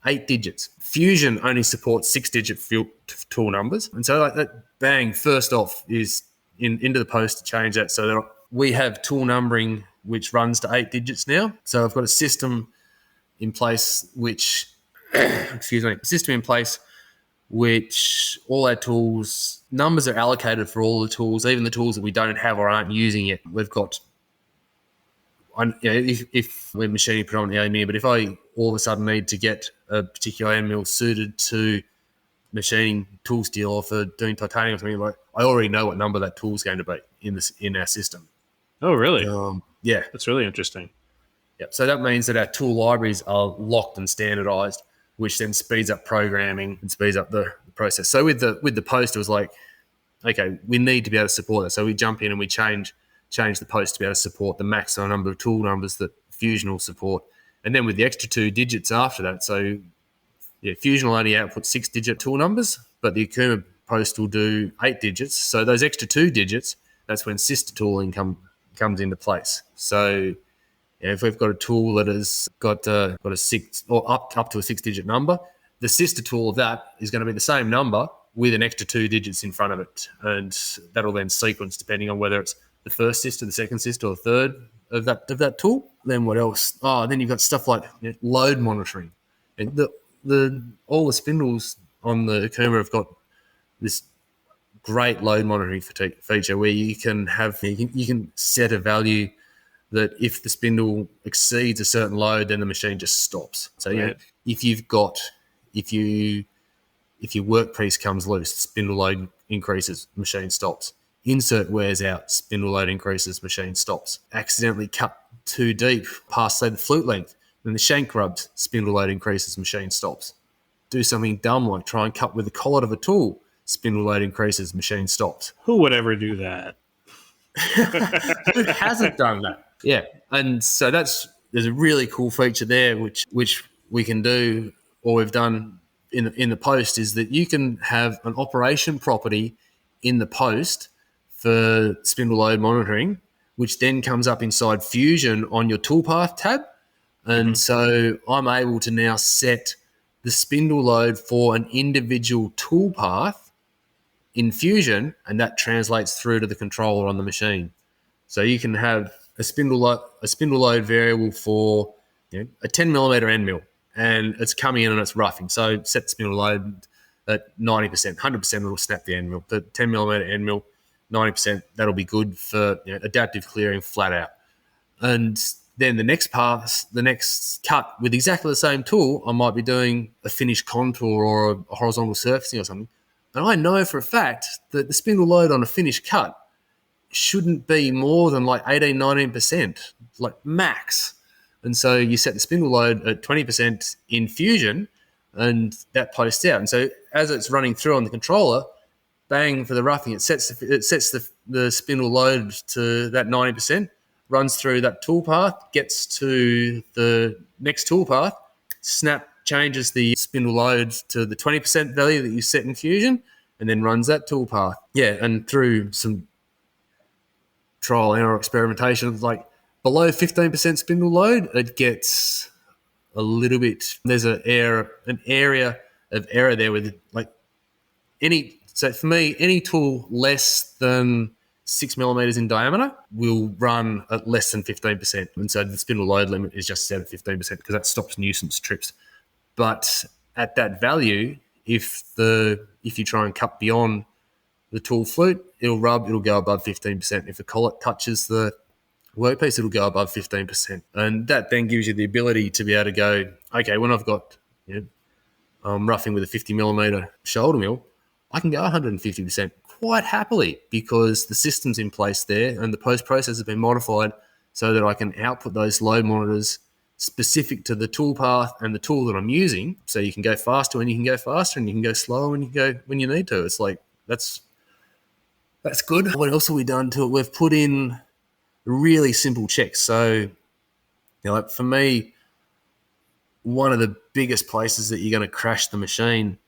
8 digits. Fusion only supports 6-digit tool numbers. And so like that, bang, first off is into the post to change that so that we have tool numbering which runs to 8 digits now. So I've got a system in place which, system in place which all our tools, numbers are allocated for all the tools, even the tools that we don't have or aren't using yet. We've got, if we're machining predominantly AMI, but if I all of a sudden need to get a particular end mill suited to machining tool steel or for doing titanium or something, like I already know what number that tool is going to be in our system. Oh, really? Yeah. That's really interesting. Yep. So that means that our tool libraries are locked and standardized, which then speeds up programming and speeds up the process. So with the post, it was like, okay, we need to be able to support that. So we jump in and we change the post to be able to support the maximum number of tool numbers that Fusion will support. And then with the extra 2 digits after that, so yeah, Fusion will only output 6-digit tool numbers, but the Akuma post will do 8 digits. So those extra 2 digits, that's when sister tooling comes into place. So yeah, if we've got a tool that has got a 6 or up to a 6-digit number, the sister tool of that is going to be the same number with an extra 2 digits in front of it, and that'll then sequence depending on whether it's the first sister, the second sister, or the third of that tool. Then what else? Oh, then you've got stuff like load monitoring, and all the spindles on the Akuma have got this great load monitoring feature where you can set a value that if the spindle exceeds a certain load, then the machine just stops. So Right. if your workpiece comes loose, spindle load increases, machine stops. Insert wears out, spindle load increases, machine stops. Accidentally cut too deep past, say, the flute length, then the shank rubs, spindle load increases, machine stops. Do something dumb like try and cut with the collet of a tool, spindle load increases, machine stops. Who would ever do that? Who hasn't done that? Yeah, and so there's a really cool feature there, which we can do, or we've done in the post, is that you can have an operation property in the post for spindle load monitoring, which then comes up inside Fusion on your toolpath tab, and so I'm able to now set the spindle load for an individual toolpath in Fusion, and that translates through to the controller on the machine. So you can have a spindle load variable for a 10 millimeter end mill, and it's coming in and it's roughing. So set the spindle load at 90%, 100% it'll snap the end mill. The 10 millimeter end mill, 90% that'll be good for adaptive clearing flat out. And then the next cut with exactly the same tool, I might be doing a finished contour or a horizontal surfacing or something. And I know for a fact that the spindle load on a finished cut shouldn't be more than like 18, 19%, like max. And so you set the spindle load at 20% in Fusion and that posts out. And so as it's running through on the controller, bang for the roughing, it sets the spindle load to that 90%, runs through that toolpath, gets to the next toolpath, snap changes the spindle load to the 20% value that you set in Fusion, and then runs that toolpath. Yeah, and through some trial and error experimentation, like below 15% spindle load, it gets a little bit. There's an area of error there with like so for me, any tool less than 6 millimeters in diameter will run at less than 15%. And so the spindle load limit is just set at 15% because that stops nuisance trips. But at that value, if you try and cut beyond the tool flute, it'll go above 15%. If the collet touches the workpiece, it'll go above 15%. And that then gives you the ability to be able to go, okay, when I've got, I'm roughing with a 50 millimeter shoulder mill, I can go 150% quite happily because the system's in place there and the post process has been modified so that I can output those load monitors specific to the tool path and the tool that I'm using. So you can go faster when you can go faster and you can go slower when you go when you need to. It's like, that's good. What else have we done to it? We've put in really simple checks. So, like for me, one of the biggest places that you're going to crash the machine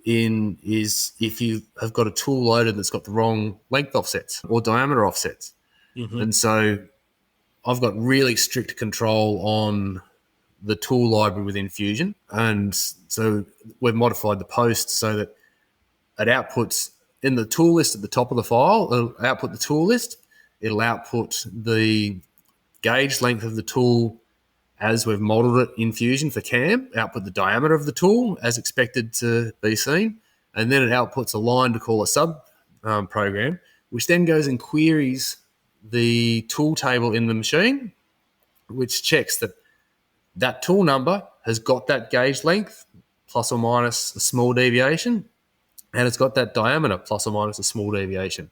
in is if you have got a tool loaded that's got the wrong length offsets or diameter offsets. Mm-hmm. And so I've got really strict control on the tool library within Fusion. And so we've modified the post so that it outputs in the tool list at the top of the file, it'll output the tool list. It'll output the gauge length of the tool as we've modeled it in Fusion for CAM, output the diameter of the tool as expected to be seen, and then it outputs a line to call a sub program, which then goes and queries the tool table in the machine, which checks that that tool number has got that gauge length plus or minus a small deviation, and it's got that diameter plus or minus a small deviation.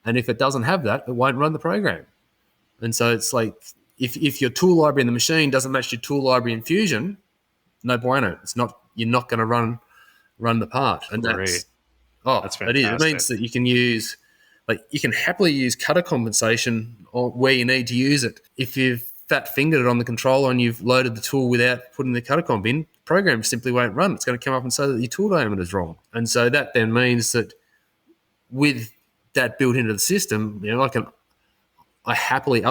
And if it doesn't have that, it won't run the program. And so it's like, if your tool library in the machine doesn't match your tool library in Fusion, no bueno. It's not, you're not going to run the part. And that's fantastic. It is. It means that you can use, you can happily use cutter compensation or where you need to use it. If you've fat fingered it on the controller and you've loaded the tool without putting the cutter comp in, the program simply won't run. It's going to come up and say that your tool diameter is wrong. And so that then means that with that built into the system, I happily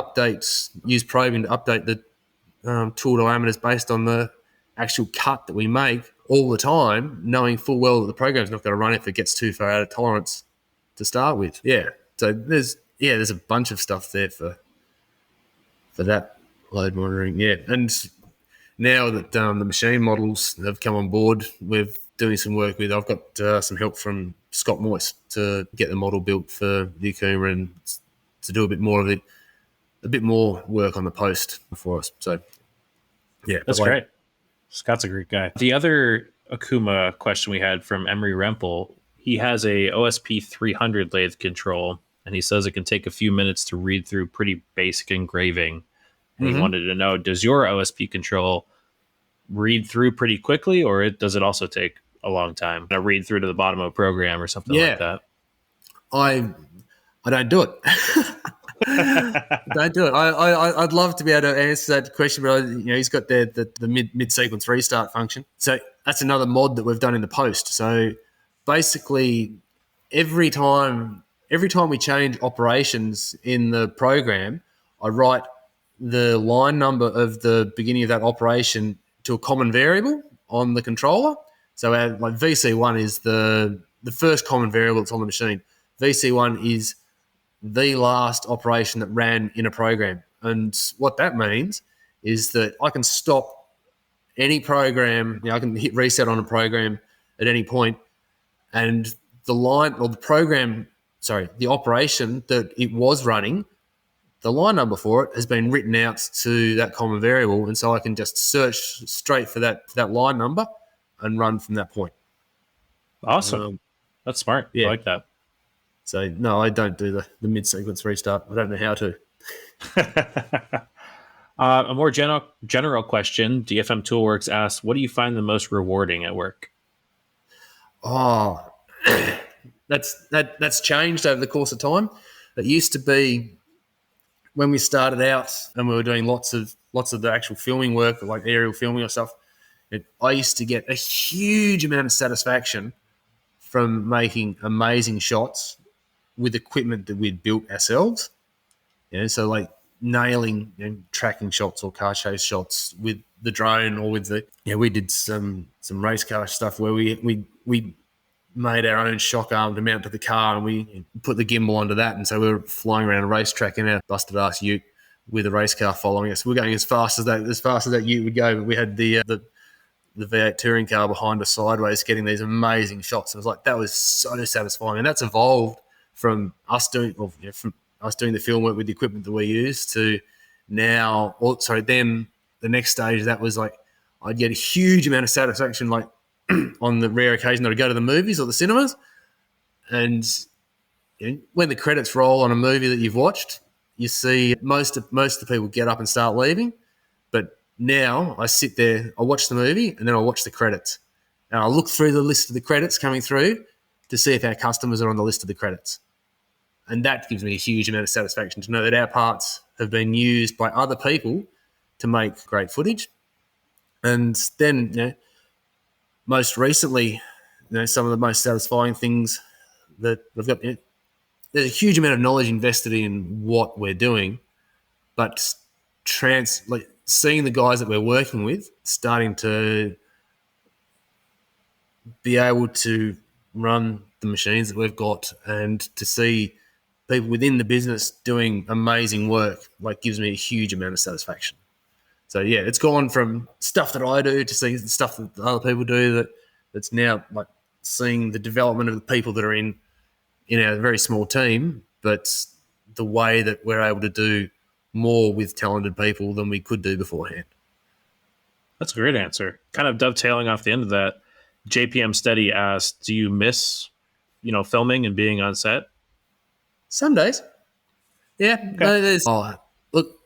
use probing to update the tool diameters based on the actual cut that we make all the time, knowing full well that the program's not going to run if it gets too far out of tolerance to start with. Yeah. So there's a bunch of stuff there for that load monitoring. Yeah. And now that the machine models have come on board, we're doing some work with, I've got some help from Scott Moyse to get the model built for the Akuma and to do a bit more work on the post for us. So, yeah. That's great. Scott's a great guy. The other Akuma question we had from Emery Rempel, he has a OSP 300 lathe control, and he says it can take a few minutes to read through pretty basic engraving. And he wanted to know, does your OSP control read through pretty quickly, or does it also take a long time to read through to the bottom of a program or something like that? I don't do it. Don't do it. I'd love to be able to answer that question, but he's got the mid sequence restart function. So that's another mod that we've done in the post. So basically, every time we change operations in the program, I write the line number of the beginning of that operation to a common variable on the controller. So like VC1 is the first common variable that's on the machine. VC1 is the last operation that ran in a program. And what that means is that I can stop any program, I can hit reset on a program at any point, and the operation that it was running, the line number for it has been written out to that common variable, and so I can just search straight for that line number and run from that point. Awesome. That's smart. Yeah. I like that. So, no, I don't do the mid-sequence restart. I don't know how to. A more general question, DFM Toolworks asks, what do you find the most rewarding at work? Oh, that's changed over the course of time. It used to be when we started out and we were doing lots of the actual filming work, like aerial filming or stuff. I used to get a huge amount of satisfaction from making amazing shots with equipment that we'd built ourselves. So like nailing tracking shots or car chase shots with the drone or with we did some race car stuff where we made our own shock arm to mount to the car and we put the gimbal onto that, and so we were flying around a racetrack in our busted ass ute with a race car following us. We're going as fast as that ute would go, but we had the the V8 touring car behind us sideways, getting these amazing shots. It was like, that was so satisfying. And that's evolved from us doing, from us doing the film work with the equipment that we use to now, then the next stage, that was like, I'd get a huge amount of satisfaction, like on the rare occasion that I go to the movies or the cinemas. And when the credits roll on a movie that you've watched, you see most of the people get up and start leaving. But now I sit there, I watch the movie, and then I watch the credits. And I look through the list of the credits coming through to see if our customers are on the list of the credits. And that gives me a huge amount of satisfaction to know that our parts have been used by other people to make great footage. And then, most recently, some of the most satisfying things that we've got, there's a huge amount of knowledge invested in what we're doing, but seeing the guys that we're working with starting to be able to run the machines that we've got and to see people within the business doing amazing work, like, gives me a huge amount of satisfaction. So yeah, it's gone from stuff that I do to seeing stuff that other people do, that's now like seeing the development of the people that are in our very small team, but the way that we're able to do more with talented people than we could do beforehand. That's a great answer. Kind of dovetailing off the end of that, JPM Steady asked, do you miss, filming and being on set? Some days. Yeah. Okay. No, look,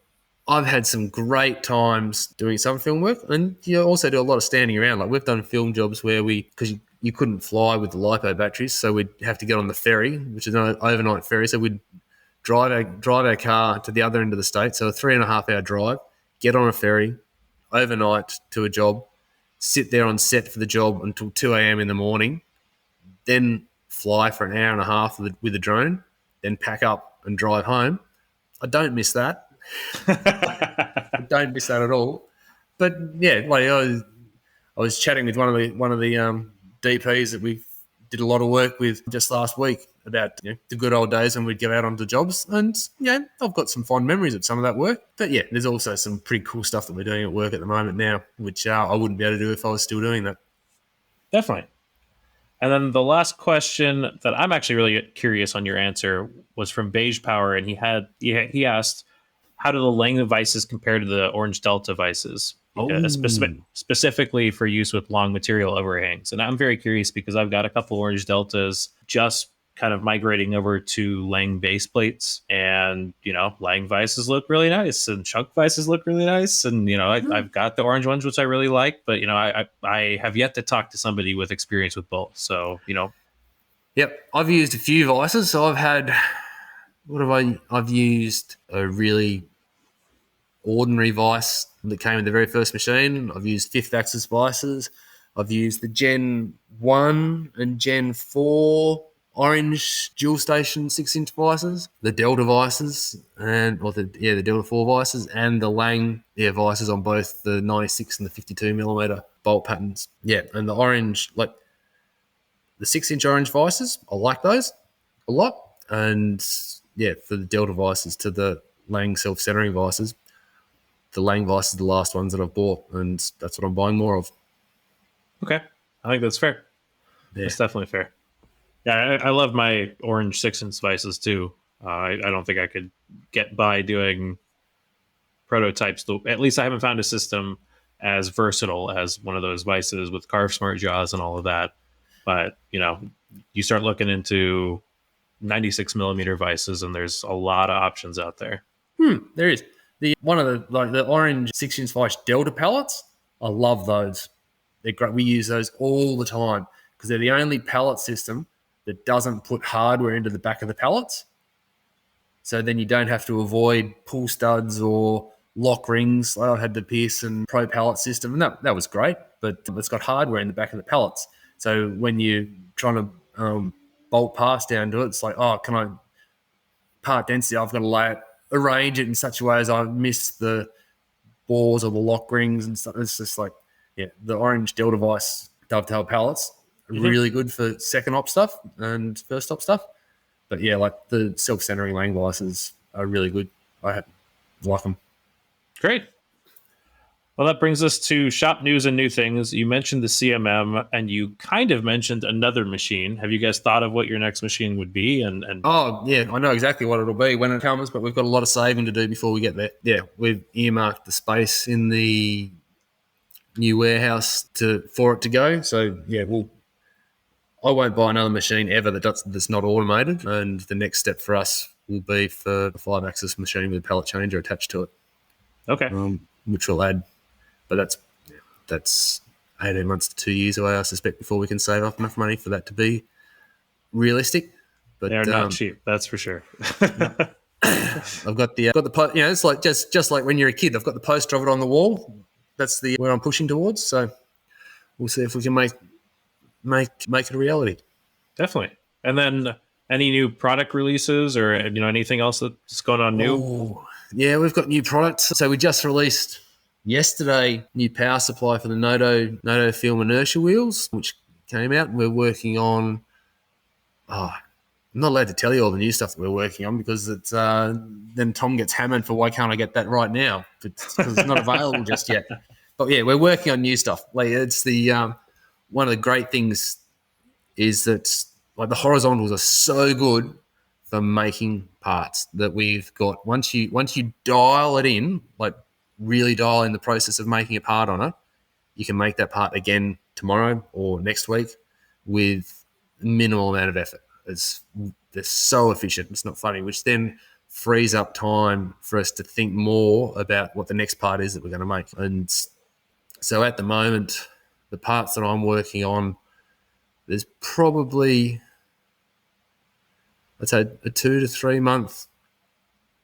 I've had some great times doing some film work, and you also do a lot of standing around. Like, we've done film jobs where because you couldn't fly with the LiPo batteries, so we'd have to get on the ferry, which is an overnight ferry. So we'd drive our car to the other end of the state, so a 3.5 hour drive, get on a ferry overnight to a job, sit there on set for the job until 2 a.m. in the morning, then fly for an hour and a half with the drone, then pack up and drive home. I don't miss that. I don't miss that at all. But yeah, like I was chatting with one of the DPs that we did a lot of work with just last week about the good old days when we'd go out onto jobs, and I've got some fond memories of some of that work. But yeah, there's also some pretty cool stuff that we're doing at work at the moment now, which I wouldn't be able to do if I was still doing that. Definitely. And then the last question that I'm actually really curious on your answer was from Beige Power, and he asked, how do the Lang devices compare to the Orange Delta devices? Specifically for use with long material overhangs. And I'm very curious because I've got a couple Orange Deltas just kind of migrating over to Lang base plates, and Lang vices look really nice and Chunk vices look really nice, and I've got the orange ones which I really like, but I have yet to talk to somebody with experience with both. So Yep, I've used a few vices. So I've used a really ordinary vice that came in the very first machine. I've used fifth axis vices. I've used the Gen 1 and Gen 4 orange dual station 6-inch vices, the Delta vices, the Delta 4 vices, and the Lang vices on both the 96 and the 52 millimeter bolt patterns. Yeah, and the orange, like the 6-inch orange vices, I like those a lot. And yeah, for the Delta vices to the Lang self-centering vices, the Lang vices are the last ones that I've bought, and that's what I'm buying more of. Okay, I think that's fair. Yeah. That's definitely fair. Yeah, I love my orange 6-inch vices too. I don't think I could get by doing prototypes. At least I haven't found a system as versatile as one of those vices with carve smart jaws and all of that. But you start looking into 96 millimeter vices, and there's a lot of options out there. There is the orange 6-inch vice Delta pallets. I love those. They're great. We use those all the time because they're the only pallet system that doesn't put hardware into the back of the pallets. So then you don't have to avoid pull studs or lock rings. I had the Pearson Pro pallet system, and that was great, but it's got hardware in the back of the pallets. So when you're trying to bolt parts down to it, it's like, oh, can I part density? I've got to arrange it in such a way as I miss the bores or the lock rings and stuff. It's just like, the orange Delta device dovetail pallets are really good for second op stuff and first op stuff. But yeah, like the self-centering Lang vices are really good. I like them. Great. Well, that brings us to shop news and new things. You mentioned the CMM, and you kind of mentioned another machine. Have you guys thought of what your next machine would be? And Oh, yeah, I know exactly what it'll be when it comes, but we've got a lot of saving to do before we get there. Yeah, we've earmarked the space in the new warehouse for it to go. So, yeah, I won't buy another machine ever that's not automated. And the next step for us will be for a 5-axis machine with a pallet changer attached to it, okay, which will add, but that's 18 months to 2 years away, I suspect, before we can save up enough money for that to be realistic. they are But not cheap, that's for sure. I've got the it's like just like when you're a kid. I've got the poster of it on the wall. That's the where I'm pushing towards. So we'll see if we can make it a reality. Definitely. And then any new product releases or anything else that's going on new? Oh, yeah, we've got new products. So we just released yesterday new power supply for the Noto film inertia wheels, which came out. We're working on. Oh, I'm not allowed to tell you all the new stuff that we're working on because it's then Tom gets hammered for why can't I get that right now? Because it's not available just yet. But yeah, we're working on new stuff. Like it's the one of the great things is that like the horizontals are so good for making parts that we've got. Once you dial it in, like really dial in the process of making a part on it, you can make that part again tomorrow or next week with minimal amount of effort. They're so efficient. It's not funny, which then frees up time for us to think more about what the next part is that we're going to make. And so at the moment, the parts that I'm working on, there's probably, I'd say, a 2 to 3 month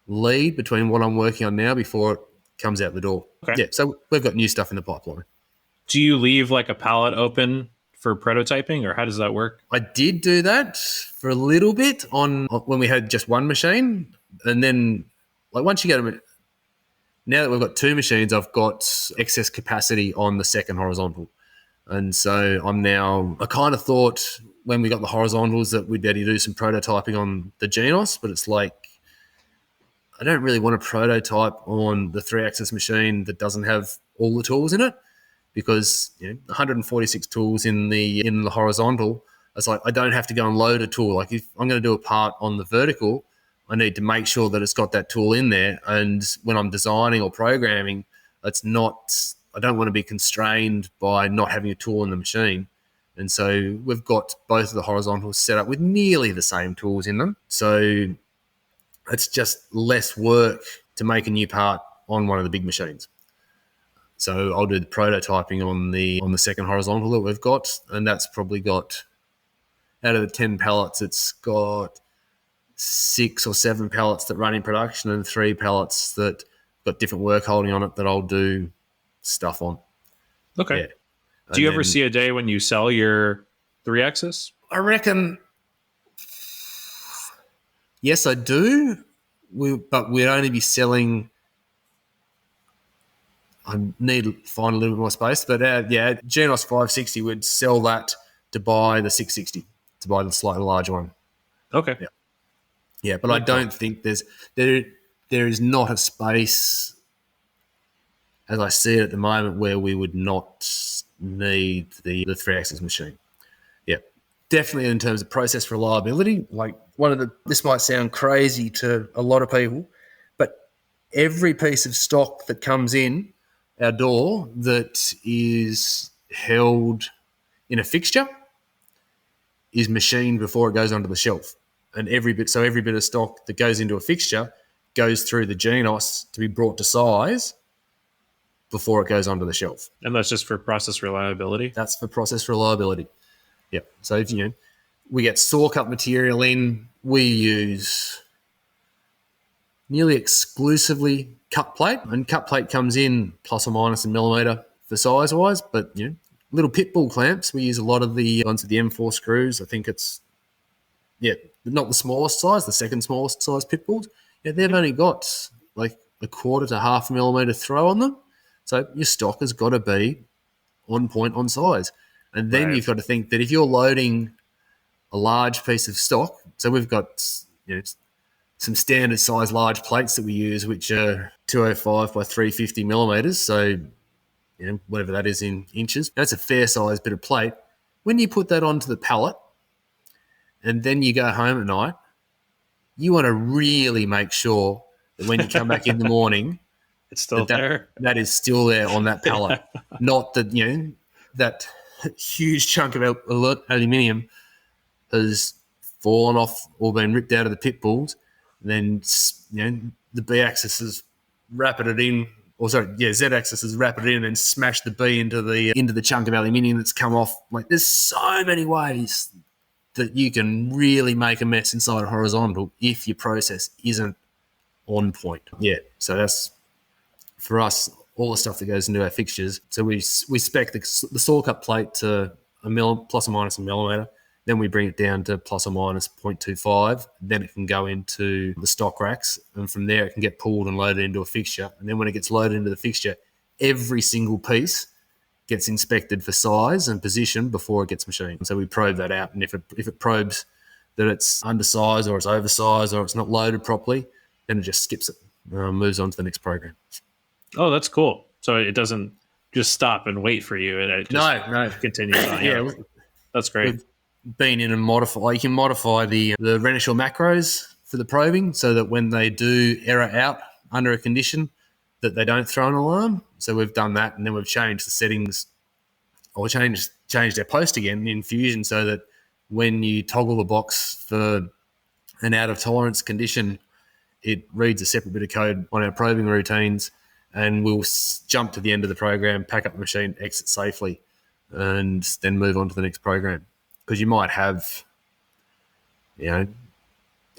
lead between what I'm working on now before it comes out the door. Okay. Yeah, so we've got new stuff in the pipeline. Do you leave like a pallet open for prototyping, or how does that work? I did do that for a little bit on when we had just one machine, and then like once you get them, now that we've got 2 machines, I've got excess capacity on the second horizontal, and so I kind of thought when we got the horizontals that we'd be able to do some prototyping on the Genos, but it's like I don't really want to prototype on the 3-axis machine that doesn't have all the tools in it. Because 146 tools in the horizontal, it's like I don't have to go and load a tool. Like if I'm going to do a part on the vertical, I need to make sure that it's got that tool in there. And when I'm designing or programming, I don't want to be constrained by not having a tool in the machine. And so we've got both of the horizontals set up with nearly the same tools in them. So it's just less work to make a new part on one of the big machines. So I'll do the prototyping on the second horizontal that we've got, and that's probably got, out of the 10 pallets, it's got 6 or 7 pallets that run in production and 3 pallets that got different work holding on it that I'll do stuff on. Okay. Yeah. Do you ever see a day when you sell your 3-axis? I reckon, yes, I do. But we'd only be selling. I need to find a little bit more space, but Genos 560 would sell that to buy the 660, to buy the slightly larger one. Okay. Yeah, but I don't think there is not a space, as I see it at the moment, where we would not need the 3-axis machine. Yeah, definitely in terms of process reliability. Like this might sound crazy to a lot of people, but every piece of stock that comes in our door that is held in a fixture is machined before it goes onto the shelf. And every bit of stock that goes into a fixture goes through the Genos to be brought to size before it goes onto the shelf. And that's just for process reliability? That's for process reliability. Yeah. So if we get saw cut material in, we use nearly exclusively cut plate, and cut plate comes in plus or minus a millimetre for size wise, but little pit bull clamps, we use a lot of the ones with the M4 screws. I think it's not the smallest size, the second smallest size pit bulls. They've only got like a 1/4 to 1/2 millimetre throw on them, so your stock has got to be on point on size. And then You've got to think that if you're loading a large piece of stock, so we've got some standard size large plates that we use, which are 205 by 350 millimeters. So whatever that is in inches. That's a fair sized bit of plate. When you put that onto the pallet and then you go home at night, you want to really make sure that when you come back in the morning, It's still there. that is still there on that pallet, not that that huge chunk of aluminium has fallen off or been ripped out of the pit balls. Then the B-axis has rapid it in, or sorry, Z-axis has rapid it in and smashed the B into the chunk of aluminium that's come off. Like, there's so many ways that you can really make a mess inside a horizontal if your process isn't on point. Yeah, so that's, for us, all the stuff that goes into our fixtures. So we spec the saw cut plate to plus or minus a millimeter. Then we bring it down to plus or minus 0.25. Then it can go into the stock racks. And from there, it can get pulled and loaded into a fixture. And then when it gets loaded into the fixture, every single piece gets inspected for size and position before it gets machined. So we probe that out. And if it probes that it's undersized or it's oversized or it's not loaded properly, then it just skips it, moves on to the next program. Oh, that's cool. So it doesn't just stop and wait for you. It just continues on. Yeah, that's great. We've been in and modify. You can modify the Renishaw macros for the probing so that when they do error out under a condition, that they don't throw an alarm. So we've done that, and then we've changed the settings, or changed our post again in Fusion so that when you toggle the box for an out of tolerance condition, it reads a separate bit of code on our probing routines, and we'll jump to the end of the program, pack up the machine, exit safely, and then move on to the next program. Because you might have,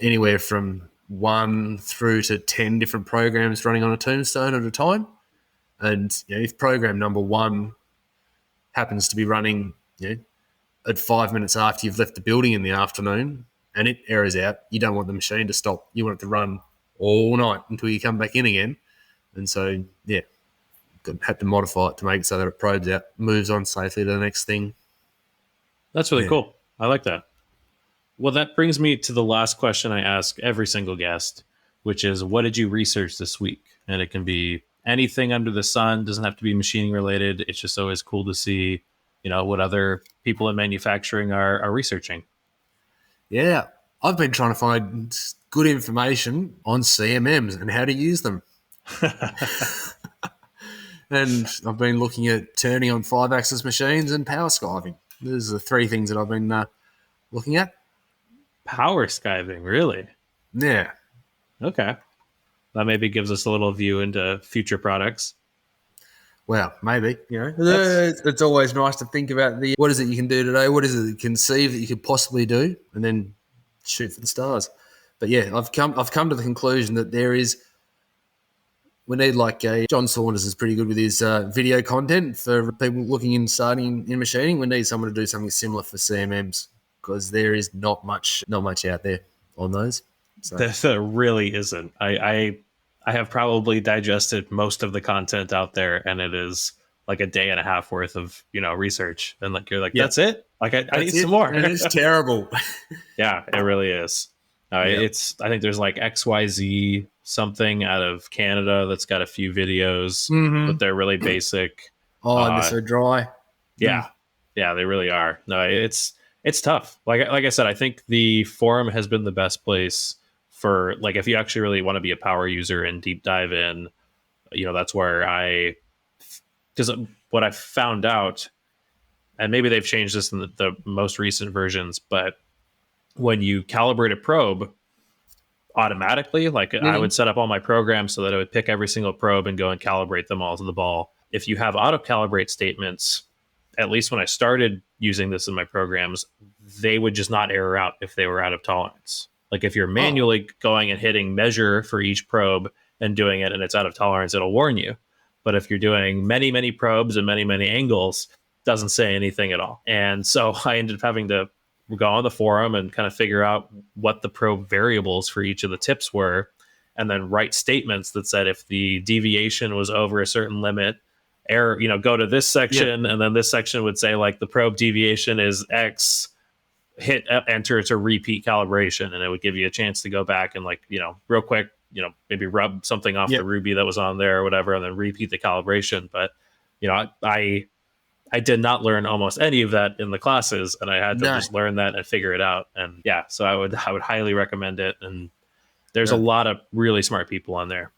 anywhere from 1 through to 10 different programs running on a tombstone at a time. And if program number 1 happens to be running at 5 minutes after you've left the building in the afternoon and it errors out, you don't want the machine to stop. You want it to run all night until you come back in again. And so, had to modify it to make it so that it probes out, moves on safely to the next thing. That's really cool. I like that. Well, that brings me to the last question I ask every single guest, which is, what did you research this week? And it can be anything under the sun. Doesn't have to be machining related. It's just always cool to see, what other people in manufacturing are researching. Yeah, I've been trying to find good information on CMMs and how to use them. And I've been looking at turning on 5-axis machines and power skiving. Those are the 3 things that I've been looking at. Power skiving, really? Yeah. Okay. That maybe gives us a little view into future products. Well, maybe. It's always nice to think about what is it you can do today? What is it you conceive that you could possibly do? And then shoot for the stars. But yeah, I've come to the conclusion that we need, like, John Saunders is pretty good with his video content for people looking in starting in machining. We need someone to do something similar for CMMs because there is not much out there on those. So. There really isn't. I have probably digested most of the content out there, and it is like a day and a half worth of research. And you're like, that's it. Like I need some more. And it's terrible. Yeah, it really is. It's, I think there's like XYZ something out of Canada that's got a few videos, but they're really basic. And they're so dry. Yeah. Yeah, they really are. No, it's tough. Like I said, I think the forum has been the best place for, like, if you actually really want to be a power user and deep dive in, that's where because what I found out, and maybe they've changed this in the most recent versions, but when you calibrate a probe automatically, I would set up all my programs so that I would pick every single probe and go and calibrate them all to the ball. If you have auto calibrate statements, at least when I started using this in my programs, they would just not error out if they were out of tolerance. Like if you're manually going and hitting measure for each probe and doing it and it's out of tolerance, it'll warn you. But if you're doing many, many probes and many, many angles, it doesn't say anything at all. And so I ended up having to go on the forum and kind of figure out what the probe variables for each of the tips were, and then write statements that said if the deviation was over a certain limit, error, go to this section, and then this section would say like the probe deviation is X, hit enter to repeat calibration, and it would give you a chance to go back and real quick, maybe rub something off the ruby that was on there or whatever, and then repeat the calibration. But I did not learn almost any of that in the classes, and I had to No, just learn that and figure it out. And yeah, so I would highly recommend it. And there's a no. lot of really smart people on there.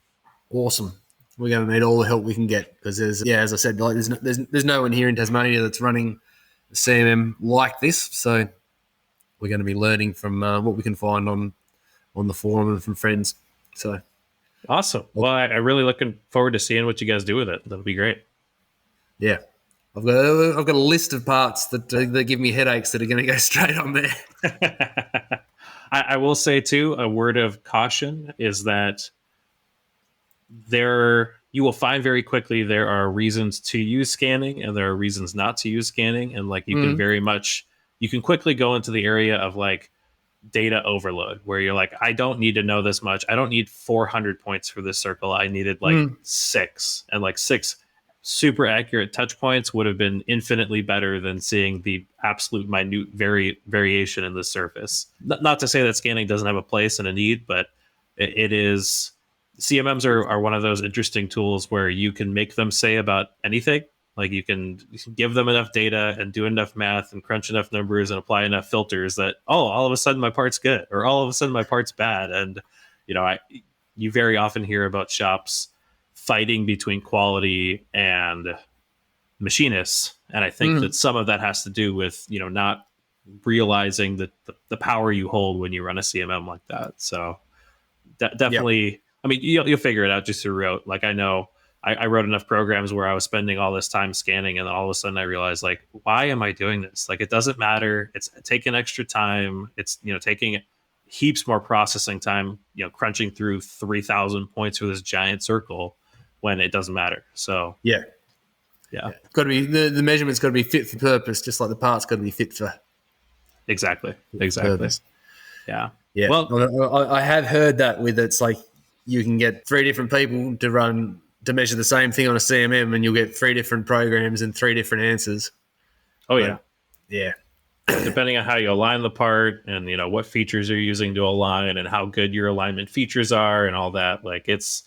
Awesome. We're going to need all the help we can get because as I said, like there's no one here in Tasmania that's running CMM like this. So we're going to be learning from what we can find on the forum and from friends. So Awesome. Well, I really looking forward to seeing what you guys do with it. That'll be great. yeah, I've got a list of parts that give me headaches that are going to go straight on there. I will say too, a word of caution is that you will find very quickly there are reasons to use scanning and there are reasons not to use scanning, and like you can quickly go into the area of like data overload where you're like, I don't need to know this much. I don't need 400 points for this circle. I needed like 6, and like 6 super accurate touch points would have been infinitely better than seeing the absolute minute variation in the surface. Not to say that scanning doesn't have a place and a need, but it is. CMMs are one of those interesting tools where you can make them say about anything. Like you can give them enough data and do enough math and crunch enough numbers and apply enough filters that, oh, all of a sudden my part's good, or all of a sudden my part's bad. And you very often hear about shops fighting between quality and machinists, and I think that some of that has to do with not realizing the power you hold when you run a CMM like that. So definitely. Yep. I mean, you'll figure it out just through rote. Like I know I wrote enough programs where I was spending all this time scanning, and then all of a sudden I realized, like, why am I doing this? Like, it doesn't matter. It's taking extra time. It's taking heaps more processing time. Crunching through 3,000 points for this giant circle when it doesn't matter. So yeah. Got to be the measurements got to be fit for purpose, just like the parts got to be fit for exactly. Purpose. Yeah. Yeah. Well, I have heard that it's like you can get 3 different people to measure the same thing on a CMM, and you'll get 3 different programs and 3 different answers. Oh, yeah. Yeah. Depending on how you align the part and, what features you're using to align and how good your alignment features are and all that. Like it's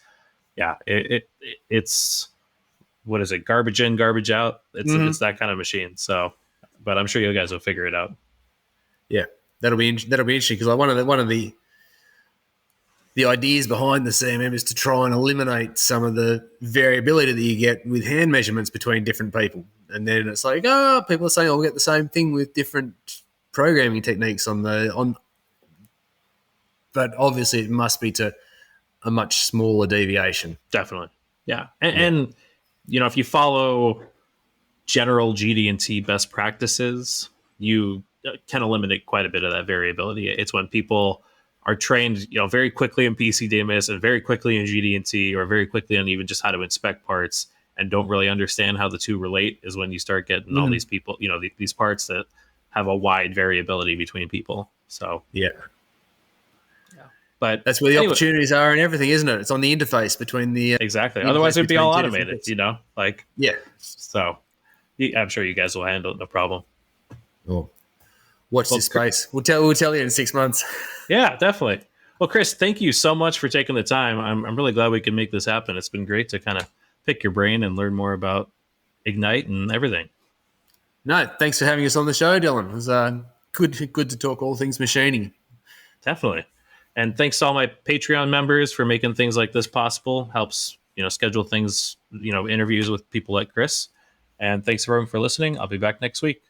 what is it? Garbage in, garbage out. It's that kind of machine. So, but I'm sure you guys will figure it out. Yeah. That'll be interesting because one of the ideas behind the CMM is to try and eliminate some of the variability that you get with hand measurements between different people. And then it's like, people are saying, we'll get the same thing with different programming techniques but obviously it must be to a much smaller deviation. Definitely. Yeah. And if you follow general GD&T best practices, you can eliminate quite a bit of that variability. It's when people are trained, very quickly in PCDMS and very quickly in GD&T, or very quickly on even just how to inspect parts, and don't really understand how the two relate, is when you start getting all these people, these parts that have a wide variability between people. So yeah. But that's where the opportunities are and everything, isn't it? It's on the interface between the exactly. Otherwise, it'd be all automated. Like yeah. So I'm sure you guys will handle it, no problem. Oh. Watch this space. We'll tell you in 6 months. Yeah, definitely. Well, Chris, thank you so much for taking the time. I'm really glad we can make this happen. It's been great to kind of pick your brain and learn more about Ignite and everything. No, thanks for having us on the show, Dylan. It was good to talk all things machining. Definitely. And thanks to all my Patreon members for making things like this possible. Helps, schedule things, interviews with people like Chris. And thanks everyone for listening. I'll be back next week.